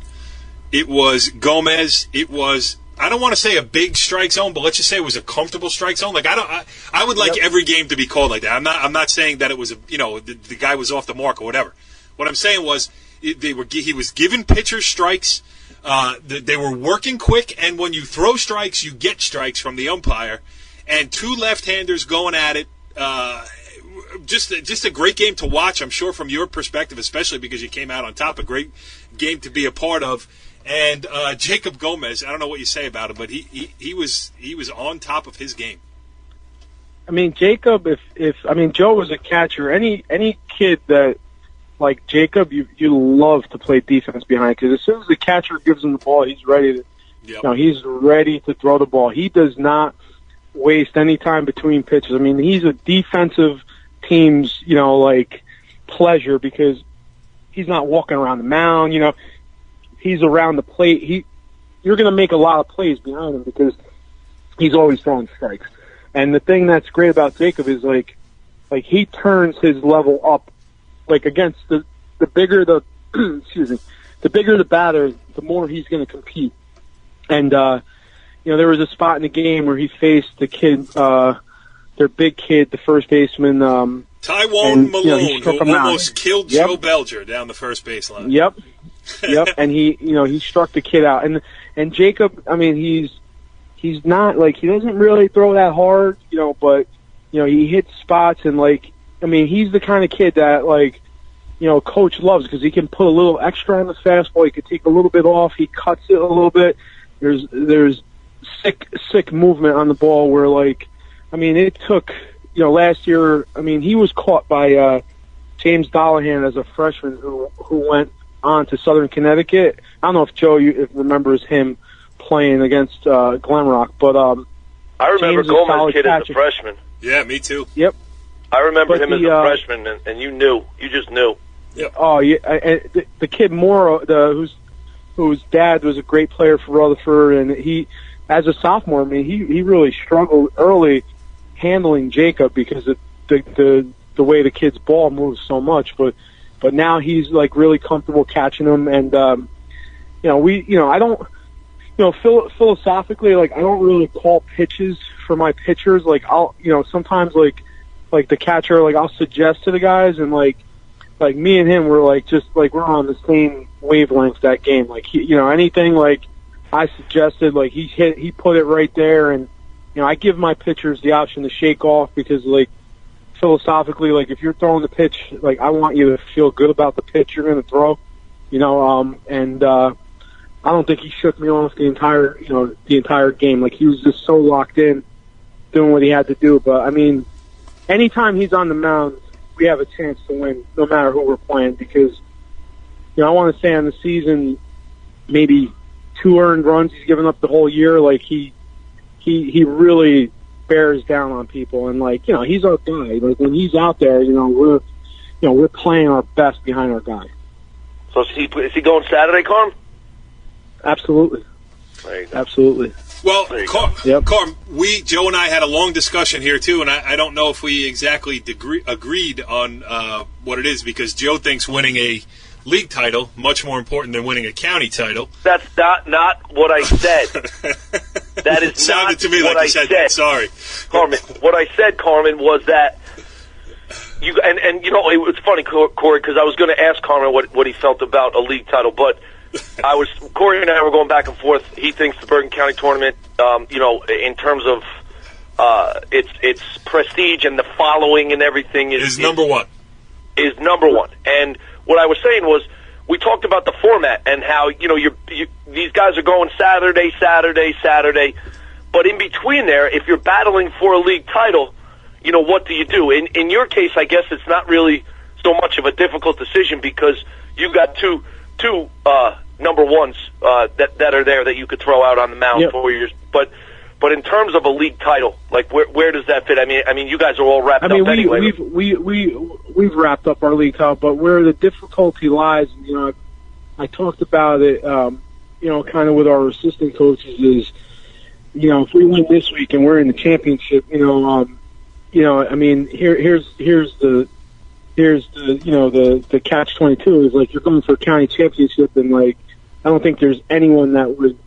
it was Gomez, it was, I don't want to say a big strike zone, but let's just say it was a comfortable strike zone. Like I would like every game to be called like that. I'm not saying that it was the guy was off the mark or whatever. What I'm saying was he was giving pitchers strikes. They were working quick, and when you throw strikes, you get strikes from the umpire. And 2 left-handers going at it. Just a great game to watch, I'm sure, from your perspective, especially because you came out on top. A great game to be a part of. And Jacob Gomez, I don't know what you say about him, but he was on top of his game.
I mean, Jacob, if Joe was a catcher, any kid that like Jacob, you love to play defense behind, because as soon as the catcher gives him the ball, he's ready to.
Yep.
He's ready to throw the ball. He does not waste any time between pitches. I mean, he's a defensive team's, pleasure, because he's not walking around the mound, he's around the plate. You're going to make a lot of plays behind him because he's always throwing strikes. And the thing that's great about Jacob is like he turns his level up, like against the bigger the, the bigger the batter, the more he's going to compete. And, there was a spot in the game where he faced the kid, their big kid, the first baseman,
Tywone Malone, who almost killed Joe Belger down the first baseline.
Yep. And he struck the kid out. And Jacob, I mean, he's not he doesn't really throw that hard, but he hits spots, and he's the kind of kid that coach loves, because he can put a little extra on the fastball. He could take a little bit off. He cuts it a little bit. There's sick movement on the ball where it took, last year, he was caught by James Dollahan as a freshman who went on to Southern Connecticut. I don't know if Joe remembers him playing against Glenrock, but
I remember Gomez kid as a freshman.
Yeah, me too.
Yep.
I remember him as a freshman, and you just knew.
Yep.
Oh yeah, the kid Moro, whose dad was a great player for Rutherford, and he, as a sophomore, he really struggled early handling Jacob because of the way the kid's ball moves so much. But now he's really comfortable catching him, and I don't, philosophically, I don't really call pitches for my pitchers. I'll, sometimes the catcher, I'll suggest to the guys, and me and him were we're on the same wavelength that game. Anything I suggested, he put it right there, and I give my pitchers the option to shake off, because philosophically, if you're throwing the pitch, I want you to feel good about the pitch you're going to throw, and I don't think he shook me off the entire game. He was just so locked in doing what he had to do. But anytime he's on the mound, we have a chance to win, no matter who we're playing, because I want to say on the season, maybe 2 earned runs he's given up the whole year. He really bears down on people, and he's our guy. When he's out there, we're playing our best behind our guy.
So is he going Saturday, Carm?
Absolutely.
There you go.
Absolutely.
Well, Carm,
Yep.
Joe and I had a long discussion here, too, and I don't know if we exactly agreed on what it is, because Joe thinks winning a league title much more important than winning a county title.
That's not what I said. That is
sounded
not
to me
what
like
I
you said
said.
that. Sorry.
Carmen, what I said, Carmen, was that you and you know, it was funny, Corey, because I was going to ask Carmen what he felt about a league title, but Corey and I were going back and forth. He thinks the Bergen County Tournament, you know, in terms of its prestige and the following and everything
is number one.
Is number one. And what I was saying was, we talked about the format and how, you know, these guys are going Saturday, but in between there, if you're battling for a league title, you know, what do you do? In your case, I guess it's not really so much of a difficult decision, because you've got two number ones that are there that you could throw out on the mound for years. But in terms of a league title, like where does that fit? I mean, you guys are all wrapped up anyway.
We've wrapped up our league title, but where the difficulty lies, you know, I talked about it, you know, kind of with our assistant coaches is, you know, if we win this week and we're in the championship, you know, I mean, here's the you know, the catch-22 is, like, you're going for a county championship, and, like, I don't think there's anyone that would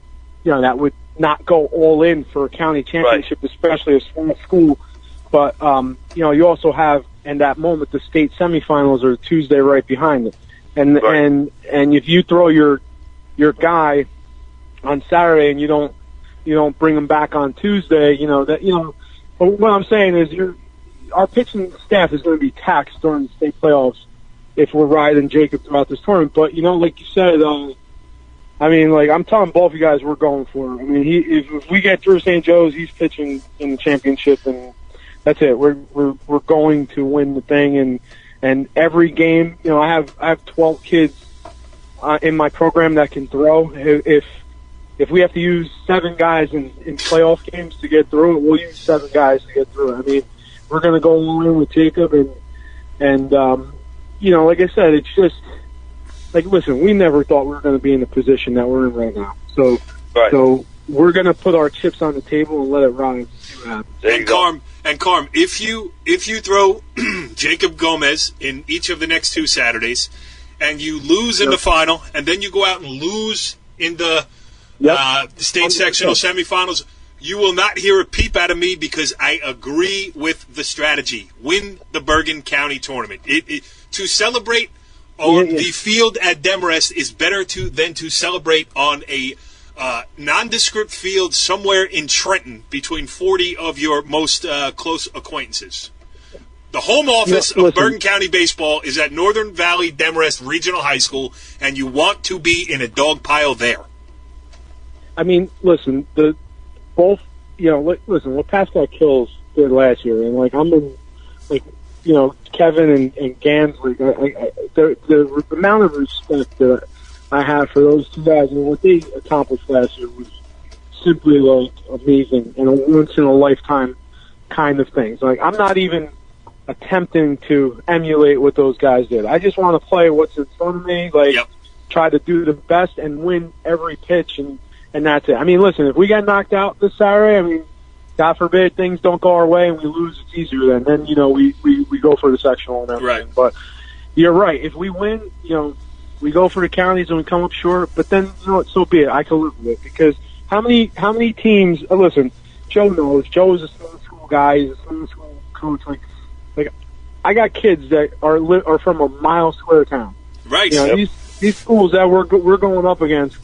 not go all in for a county championship, right, especially a small school. But, you know, you also have, in that moment, the state semifinals are Tuesday right behind it. And, right, and if you throw your guy on Saturday and you don't bring him back on Tuesday, you know, what I'm saying is our pitching staff is going to be taxed during the state playoffs if we're riding Jacob throughout this tournament. But, you know, like you said, I mean, like, I'm telling both you guys we're going for it. I mean, if we get through St. Joe's, he's pitching in the championship, and that's it. We're going to win the thing, and every game, you know, I have 12 kids in my program that can throw. If we have to use 7 guys in playoff games to get through it, we'll use 7 guys to get through it. I mean, we're going to go all in with Jacob, and you know, like I said, it's just, like, listen, we never thought we were going to be in the position that we're in right now. So, right, so we're going to put our chips on the table and let it ride.
And Carm, if you throw Jacob Gomez in each of the next 2 Saturdays, and you lose in the final, and then you go out and lose in the state sectional semifinals, you will not hear a peep out of me, because I agree with the strategy. Win the Bergen County Tournament. To celebrate on the field at Demarest is better than to celebrate on a nondescript field somewhere in Trenton between 40 of your most close acquaintances. The home office of Bergen County Baseball is at Northern Valley Demarest Regional High School, and you want to be in a dog pile there. I
mean, listen, listen, what Pascal Kills did last year, and, like, I'm in, like, you know, Kevin and Gansley, the amount of respect that I have for those 2 guys and what they accomplished last year was simply, like, amazing and a once-in-a-lifetime kind of thing. So, like, I'm not even attempting to emulate what those guys did. I just want to play what's in front of me, like, try to do the best and win every pitch, and that's it. I mean, listen, if we get knocked out this Saturday, I mean, God forbid things don't go our way and we lose, it's easier then, you know, we go for the sectional and everything. Right. But you're right. If we win, you know, we go for the counties and we come up short, but then, you know what, so be it. I can live with it, because how many teams, listen, Joe knows. Joe is a small school guy. He's a small school coach. Like I got kids that are from a mile square town.
Right.
You know, these schools that we're going up against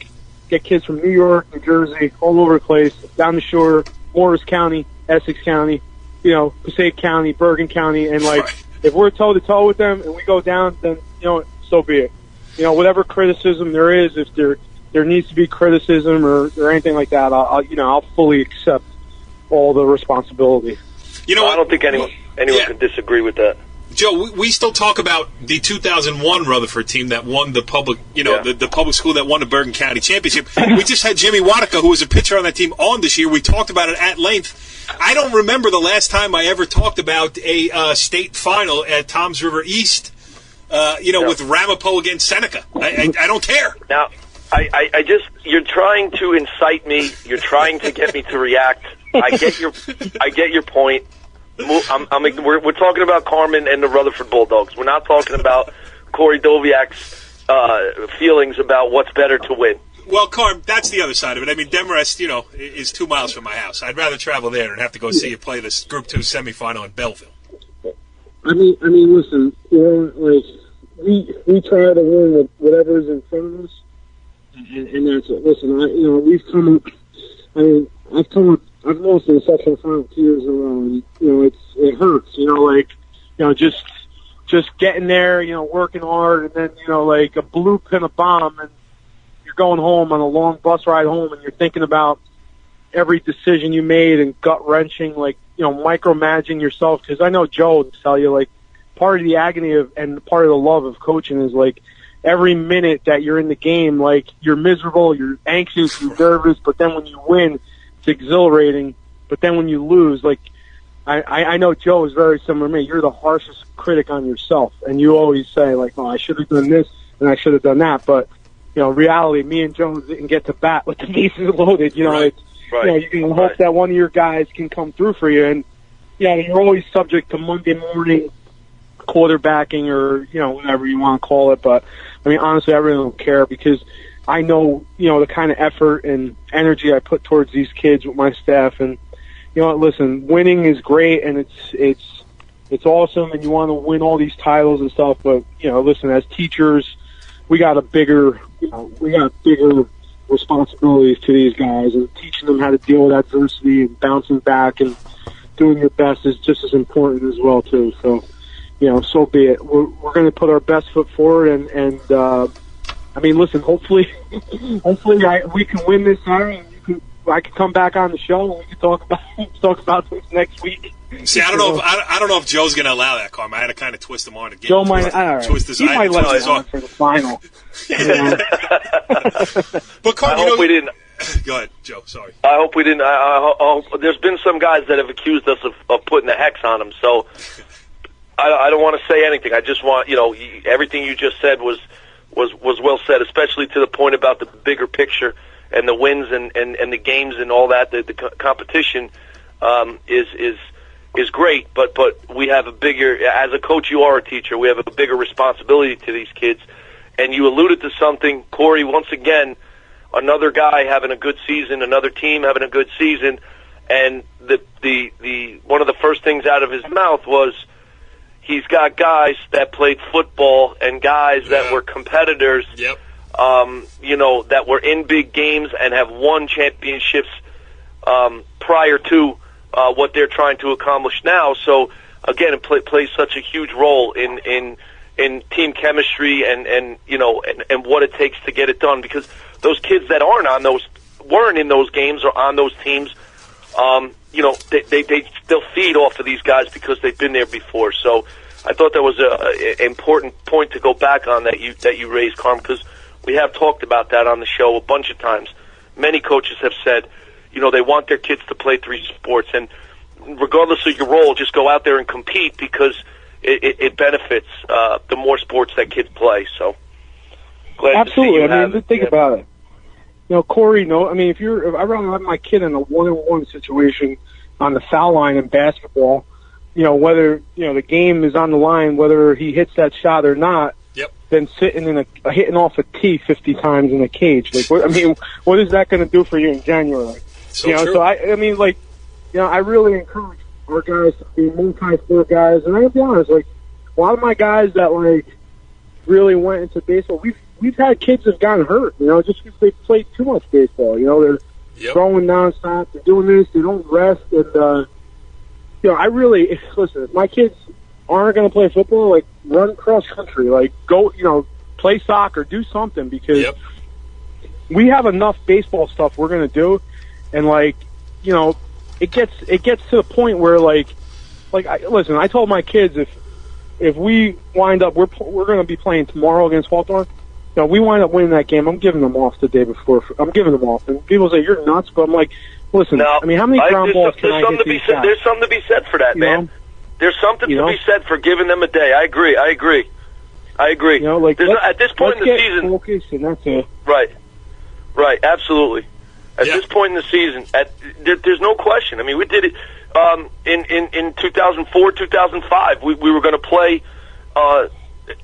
get kids from New York, New Jersey, all over the place, down the shore, Morris County, Essex County, you know, Passaic County, Bergen County, and, like, if we're toe-to-toe with them and we go down, then, you know, so be it. You know, whatever criticism there is, if there needs to be criticism or anything like that, I'll fully accept all the responsibility.
You know, I don't think anyone can disagree with that.
Joe, we still talk about the 2001 Rutherford team that won the public, the public school that won the Bergen County Championship. We just had Jimmy Wadika, who was a pitcher on that team, on this year. We talked about it at length. I don't remember the last time I ever talked about a state final at Toms River East, with Ramapo against Seneca. I don't care.
I just, you're trying to incite me. You're trying to get me to react. I get your point. We're talking about Carmen and the Rutherford Bulldogs. We're not talking about Corey Doviak's feelings about what's better to win.
Well, Carm, that's the other side of it. I mean, Demarest, is 2 miles from my house. I'd rather travel there than have to go see you play this Group 2 semifinal in Belleville.
I mean, listen, like we try to win with whatever's in front of us, and that's it. Listen, we've come up. I mean, I've lost in the Section Final 2 years in a row, and it hurts. Just getting there, working hard, and then like a bloop and a bomb, and you're going home on a long bus ride home, and you're thinking about every decision you made and gut wrenching, like micromanaging yourself. Because I know Joe will tell you, like, part of the agony and part of the love of coaching is like every minute that you're in the game, like you're miserable, you're anxious, you're nervous, but then when you win, it's exhilarating. But then when you lose, like I know Joe is very similar to me. You're the harshest critic on yourself, and you always say like, "Oh, I should have done this and I should have done that." But reality, me and Joe didn't get to bat with the bases loaded.
Right.
It's you can hope that one of your guys can come through for you, and you're always subject to Monday morning quarterbacking or whatever you want to call it. But I mean, honestly, I really don't care because I know the kind of effort and energy I put towards these kids with my staff. And listen, winning is great and it's awesome, and you want to win all these titles and stuff. But listen, as teachers, we got bigger responsibilities to these guys, and teaching them how to deal with adversity and bouncing back and doing your best is just as important as well too. So so be it. We're going to put our best foot forward, and I mean, listen. Hopefully, we can win this Saturday. And I can come back on the show and we can talk about this next week.
See, I don't know if Joe's going to allow that, Carm. I had to kind of twist him on again.
Joe might. All right.
He might let us on
for the final.
But Carm,
I hope we didn't.
Go ahead, Joe. Sorry.
I hope we didn't. There's been some guys that have accused us of putting a hex on them. So I don't want to say anything. I just want everything you just said was well said, especially to the point about the bigger picture and the wins and the games and all that. The competition is great, but we have a bigger. As a coach, you are a teacher. We have a bigger responsibility to these kids. And you alluded to something, Corey. Once again, another guy having a good season, another team having a good season, and the one of the first things out of his mouth was he's got guys that played football and guys that were competitors.
Yep.
That were in big games and have won championships prior to what they're trying to accomplish now. So again, it plays such a huge role in team chemistry and what it takes to get it done, because those kids that weren't in those games or on those teams, they still feed off of these guys because they've been there before. So I thought that was an important point to go back on that you raised, Carm, because we have talked about that on the show a bunch of times. Many coaches have said, they want their kids to play 3 sports, and regardless of your role, just go out there and compete because it benefits the more sports that kids play. So glad
absolutely.
To see you
think about it. Corey, if I rather have my kid in a 1-on-1 situation on the foul line in basketball, whether the game is on the line, whether he hits that shot or not, than sitting hitting off a tee 50 times in a cage. Like, what is that going to do for you in January?
So true.
So I really encourage our guys to be multi-sport guys, and I gotta be honest, like a lot of my guys that really went into baseball, we've had kids that have gotten hurt, just because they played too much baseball. They're throwing nonstop, they're doing this, they don't rest, and I really listen. If my kids aren't going to play football, like run cross country, like go, play soccer, do something, because we have enough baseball stuff we're going to do, and it gets to the point where listen, I told my kids if we wind up, we're going to be playing tomorrow against Hawthorne. We wind up winning that game, I'm giving them off the day before. I'm giving them off, and people say you're nuts, but I'm like, listen, how many ground balls can I get these guys?
There's something to be said for that, man. There's something to be said for giving them a day. I agree.
At this point in the season, focus, and that's it.
Right. Right, absolutely. At this point in the season, there's no question. I mean, we did it in 2004, 2005. We were going to play.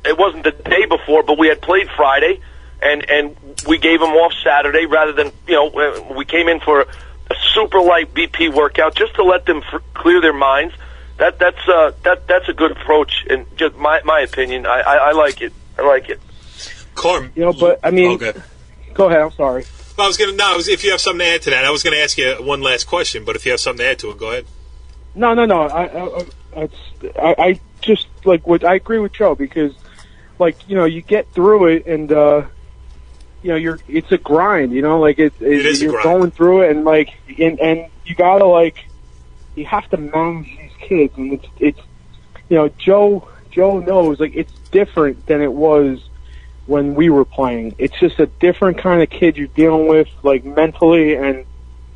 It wasn't the day before, but we had played Friday, and we gave them off Saturday rather than, we came in for a super light BP workout just to let them clear their minds. That's a good approach, and just my opinion. I like it. I like it.
Carm,
but I mean, go ahead. I'm sorry.
Well, if you have something to add to that, I was going to ask you one last question, but if you have something to add to it, go ahead.
No. I just I agree with Joe because, you get through it and it's a grind. It is you're going through it and and you gotta you have to manage these kids and it's Joe knows it's different than it was when we were playing. It's just a different kind of kid you're dealing with, mentally, and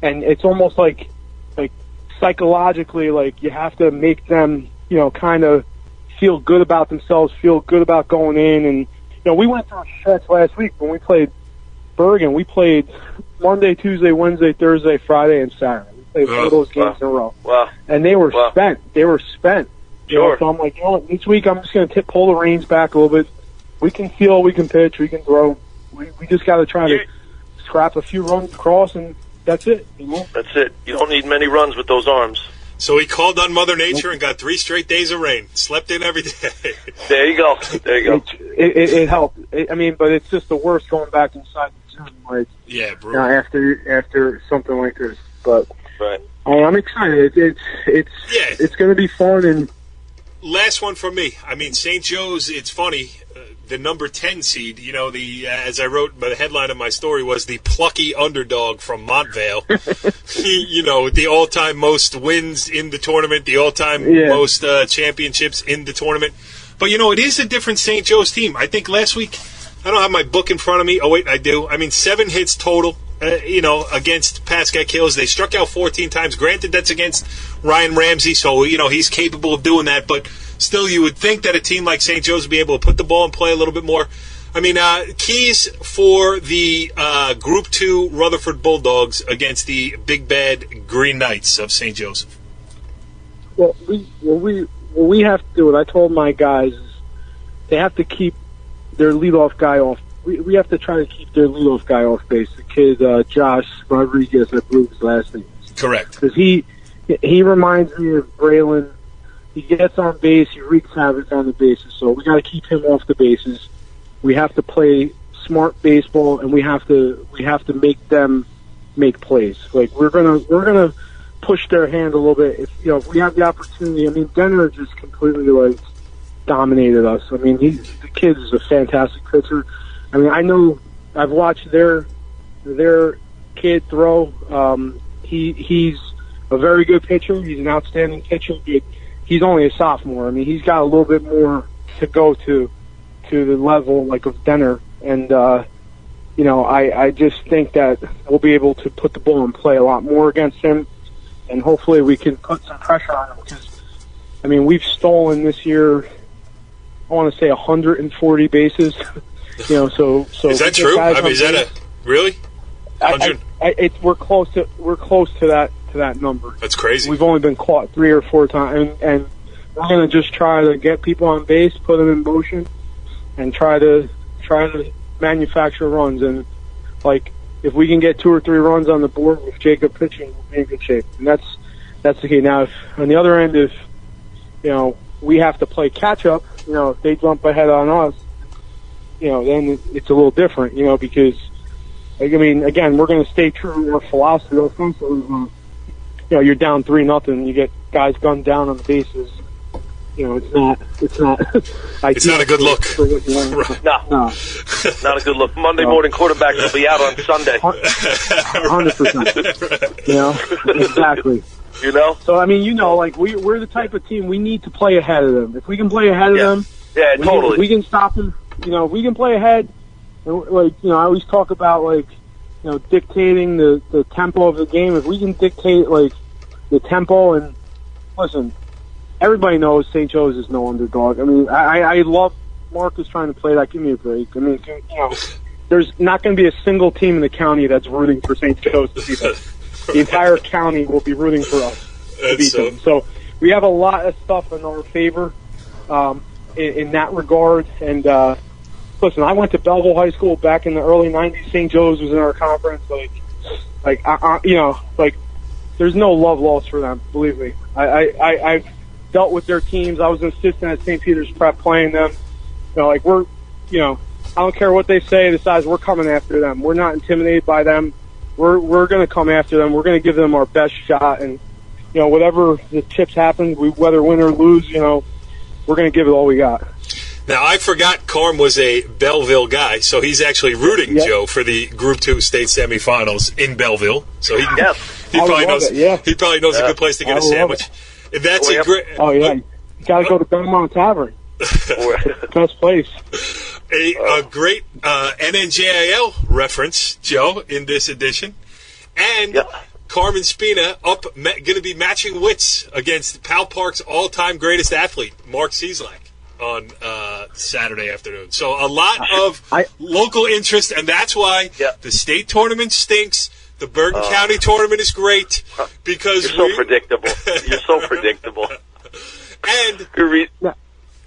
it's almost like psychologically, you have to make them, kind of feel good about themselves, feel good about going in. And, we went through a stretch last week when we played Bergen. We played Monday, Tuesday, Wednesday, Thursday, Friday, and Saturday. We played all those games in a row.
Wow.
And they were spent. They were spent.
Sure.
So I'm like, this week I'm just going to pull the reins back a little bit. We can feel, we can pitch, we can throw. We just got to try to scrap a few runs across, and that's it.
That's it. You don't need many runs with those arms.
So he called on Mother Nature and got 3 straight days of rain. Slept in every day.
There you go.
It helped. But it's just the worst going back inside the gym.
Brutal.
After something like this. But
right.
I'm excited. It's going to be fun. And
last one from me. St. Joe's. It's funny. The number 10 seed, as I wrote, the headline of my story was the plucky underdog from Montvale. The all-time most wins in the tournament, the all-time most championships in the tournament. But, it is a different St. Joe's team. I think last week, I don't have my book in front of me. Oh, wait, I do. 7 hits total, against Pascack Hills. They struck out 14 times. Granted, that's against Ryan Ramsey, so, he's capable of doing that, but still, you would think that a team like St. Joe's would be able to put the ball in play a little bit more. Keys for the Group 2 Rutherford Bulldogs against the Big Bad Green Knights of St. Joseph.
Well, we have to do it. I told my guys is they have to keep their leadoff guy off. We have to try to keep their leadoff guy off base. The kid, Josh Rodriguez, I believe his last name.
Correct.
Because he reminds me of Braylon. He gets on base, he wreaks havoc on the bases, so we got to keep him off the bases. We have to play smart baseball, and we have to make them make plays. We're gonna push their hand a little bit. If we have the opportunity. Denner just completely dominated us. The kid is a fantastic pitcher. I know I've watched their kid throw. He's a very good pitcher. He's an outstanding pitcher. He's only a sophomore. He's got a little bit more to go to the level of Denner. And, I just think that we'll be able to put the ball in play a lot more against him. And hopefully we can put some pressure on him. Because, we've stolen this year, I want to say 140 bases. So
is that true? Is that really?
We're close to that number.
That's crazy.
We've only been caught 3 or 4 times, and we're going to just try to get people on base, put them in motion, and try to manufacture runs. And if we can get 2 or 3 runs on the board with Jacob pitching, we'll be in good shape. And that's the key. Now, if on the other end, if we have to play catch up, if they jump ahead on us, then it's a little different. Because again, we're going to stay true to our philosophy offensively. You're down 3-0. You get guys gunned down on the bases. It's not.
It's not a good look. No, not a good look. Monday morning quarterbacks will be out on Sunday.
100%. Exactly. So we're the type of team we need to play ahead of them. If we can play ahead of them,
totally.
We can stop them. We can play ahead. I always talk about dictating the tempo of the game. If we can dictate the tempo, and listen, everybody knows St. Joe's is no underdog. I love Marcus trying to play that. Give me a break. there's not going to be a single team in the county that's rooting for St. Joe's to beat them. The entire county will be rooting for us to beat them. So we have a lot of stuff in our favor in that regard. And listen, I went to Belleville High School back in the early '90s. St. Joe's was in our conference. There's no love lost for them. Believe me. I've dealt with their teams. I was an assistant at St. Peter's Prep playing them. I don't care what they say. Besides, we're coming after them. We're not intimidated by them. We're going to come after them. We're going to give them our best shot. And whatever the chips happen, whether win or lose, we're going to give it all we got.
Now, I forgot Carm was a Belleville guy, so he's actually rooting, Joe, for the Group 2 state semifinals in Belleville. So he probably knows a good place to get a sandwich. That's a great.
Oh yeah, you got to go to Belmont Tavern. Best place.
A great NNJIL reference, Joe, in this edition, and Carmen Spina going to be matching wits against Powell Park's all-time greatest athlete, Mark Cieslak, on Saturday afternoon. So a lot of local interest, and that's why the state tournament stinks. The Bergen County tournament is great because
you're so predictable. You're so predictable.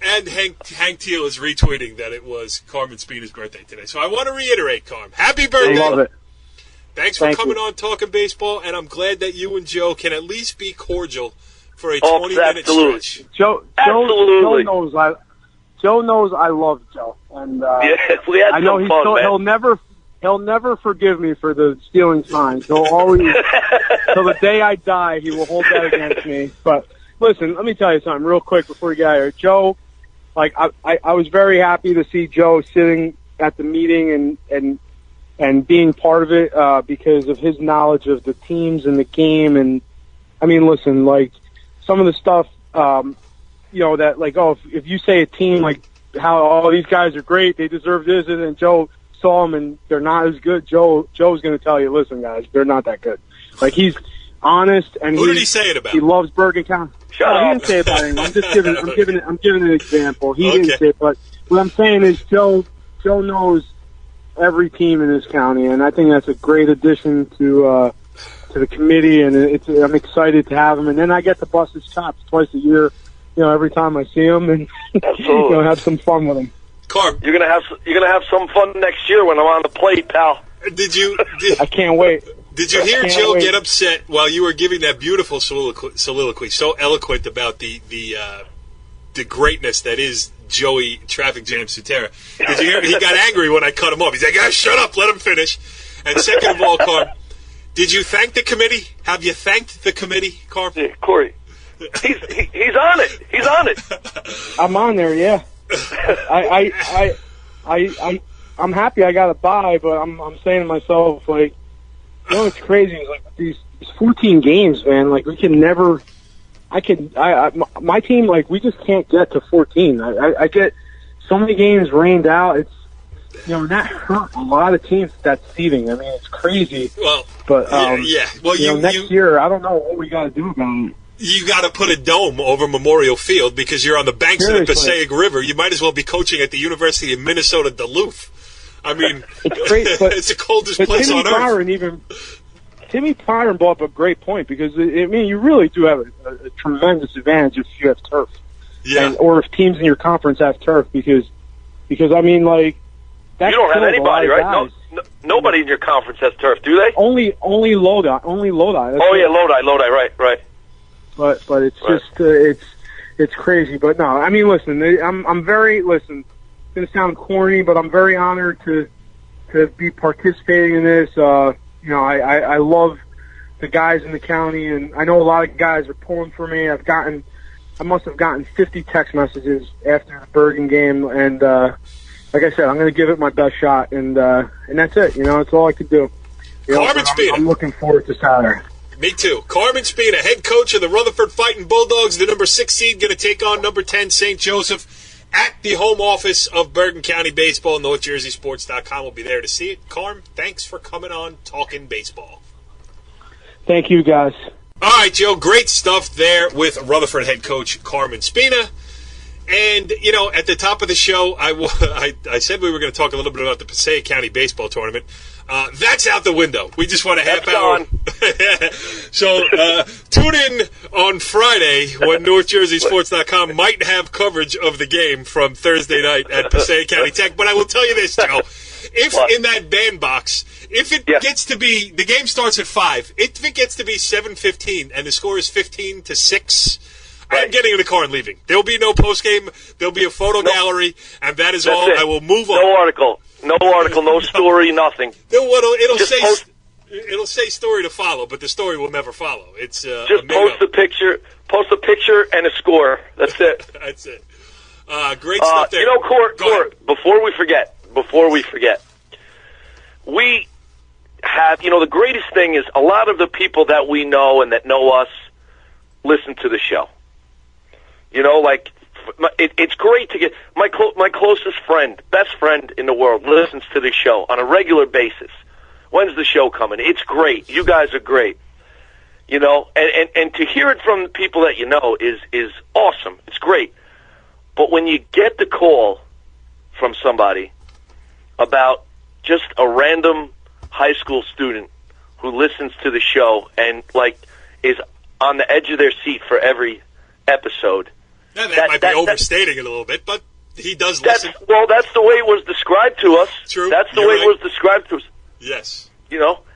And Hank Teal is retweeting that it was Carmen Spina's birthday today. So I want to reiterate, Carm, happy birthday.
I love it.
Thanks for coming on Talkin Baseball, and I'm glad that you and Joe can at least be cordial for a 20-minute stretch.
Joe knows I love Joe, and
we had
I know
some fun, man.
He'll never forgive me for the stealing signs. He'll always, till the day I die, he will hold that against me. But listen, let me tell you something real quick before we get out of here. Joe, I was very happy to see Joe sitting at the meeting and being part of it because of his knowledge of the teams and the game. And I mean, listen, some of the stuff, if you say a team how these guys are great, they deserve this, and then Joe saw them and they're not as good. Joe's going to tell you, listen, guys, they're not that good. He's honest, and
who did he say it about?
He loves Bergen County.
Shut up.
He didn't say it about anyone. I'm just giving. I'm giving an example. He didn't say it, but what I'm saying is Joe knows every team in this county, and I think that's a great addition to the committee, and I'm excited to have him. And then I get to bust his chops twice a year, every time I see him, and have some fun with him.
Carm,
you're gonna have some fun next year when I'm on the plate, pal.
I can't wait.
Did you hear Joe get upset while you were giving that beautiful soliloquy, so eloquent about the greatness that is Joey Traffic Jam Sutera? Did you hear? He got angry when I cut him off. He's like, shut up, let him finish. And second of all, Carm, did you thank the committee? Have you thanked the committee, Carm?
Yeah, Corey, he's on it. He's on it.
I'm on there, yeah. I'm happy I got a bye, but I'm saying to myself, it's crazy. These 14 games, man. We can never. My team, we just can't get to 14. I get so many games rained out. It's that hurt a lot of teams. That seeding. I mean, it's crazy.
Well,
but
Well,
next year, I don't know what we got to do about it.
You got to put a dome over Memorial Field because you're on the banks of the Passaic River. You might as well be coaching at the University of Minnesota Duluth. I mean,
it's great, but
it's the coldest place on earth.
Timmy Byron brought up a great point because you really do have a tremendous advantage if you have turf, or if teams in your conference have turf because I mean that's
you don't have anybody, right? No, nobody in your conference has turf, do they?
Only Lodi. Lodi, right. But it's just it's crazy. But no, I mean, listen, I'm very It's going to sound corny, but I'm very honored to be participating in this. I love the guys in the county, and I know a lot of guys are pulling for me. I must have gotten 50 text messages after the Bergen game, and like I said, I'm going to give it my best shot, and that's it. That's all I could do.
Carmen Spina.
I'm looking forward to Saturday.
Me too. Carmen Spina, head coach of the Rutherford Fighting Bulldogs, the number 6 seed, going to take on number 10 St. Joseph at the home office of Bergen County Baseball. NorthJerseySports.com will be there to see it. Carm, thanks for coming on Talkin Baseball.
Thank you, guys.
All right, Joe, great stuff there with Rutherford head coach Carmen Spina. And, at the top of the show, I said we were going to talk a little bit about the Passaic County Baseball Tournament. That's out the window. We just want a half hour. So tune in on Friday when NorthJerseySports.com might have coverage of the game from Thursday night at Passaic County Tech. But I will tell you this, Joe. If in that bandbox, if it gets to be, the game starts at 5, if it gets to be 7:15 and the score is 15-6, I'm getting in the car and leaving. There will be no postgame. There will be a photo gallery, and that's all. It. I will move on.
No article, no story, nothing.
It'll say story to follow, but the story will never follow. It's
just post a picture and a score. That's it.
That's it. Great stuff there.
Court, before we forget, we have, the greatest thing is a lot of the people that we know and that know us listen to the show. It's great to get my closest friend, best friend in the world, listens to the show on a regular basis. When's the show coming? It's great. You guys are great. And to hear it from people that you know is awesome. It's great. But when you get the call from somebody about just a random high school student who listens to the show and is on the edge of their seat for every episode.
Yeah, that might be overstating it a little bit, but he does listen.
That's the way it was described to us.
True.
That's the way it was described to us.
Yes.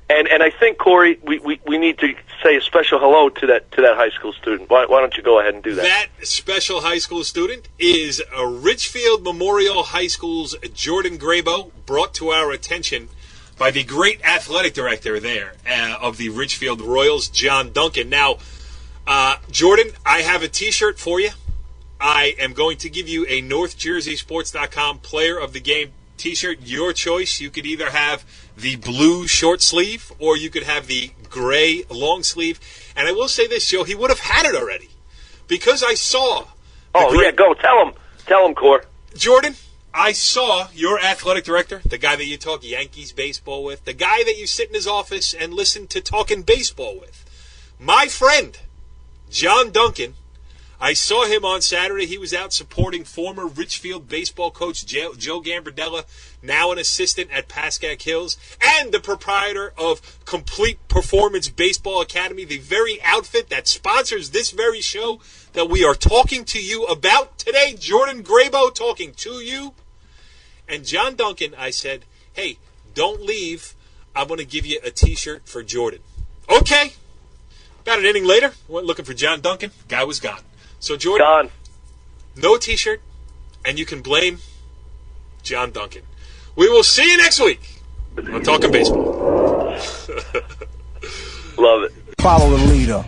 And I think, Corey, we need to say a special hello to that high school student. Why don't you go ahead and do that?
That special high school student is Richfield Memorial High School's Jordan Grabow, brought to our attention by the great athletic director there of the Richfield Royals, John Duncan. Now, Jordan, I have a T-shirt for you. I am going to give you a NorthJerseySports.com Player of the Game T-shirt, your choice. You could either have the blue short sleeve or you could have the gray long sleeve. And I will say this, Joe, he would have had it already because I saw.
Go tell him, Cor.
Jordan, I saw your athletic director, the guy that you talk Yankees baseball with, the guy that you sit in his office and listen to Talkin Baseball with. My friend, John Duncan. I saw him on Saturday. He was out supporting former Richfield baseball coach Joe Gambardella, now an assistant at Pascack Hills, and the proprietor of Complete Performance Baseball Academy, the very outfit that sponsors this very show that we are talking to you about today. Jordan Grabow talking to you. And John Duncan, I said, hey, don't leave. I'm going to give you a T-shirt for Jordan. Okay. About an inning later, went looking for John Duncan. Guy was gone. So, Jordan,
gone.
No T-shirt, and you can blame John Duncan. We will see you next week on Talkin Baseball.
Love it.
Follow the leader.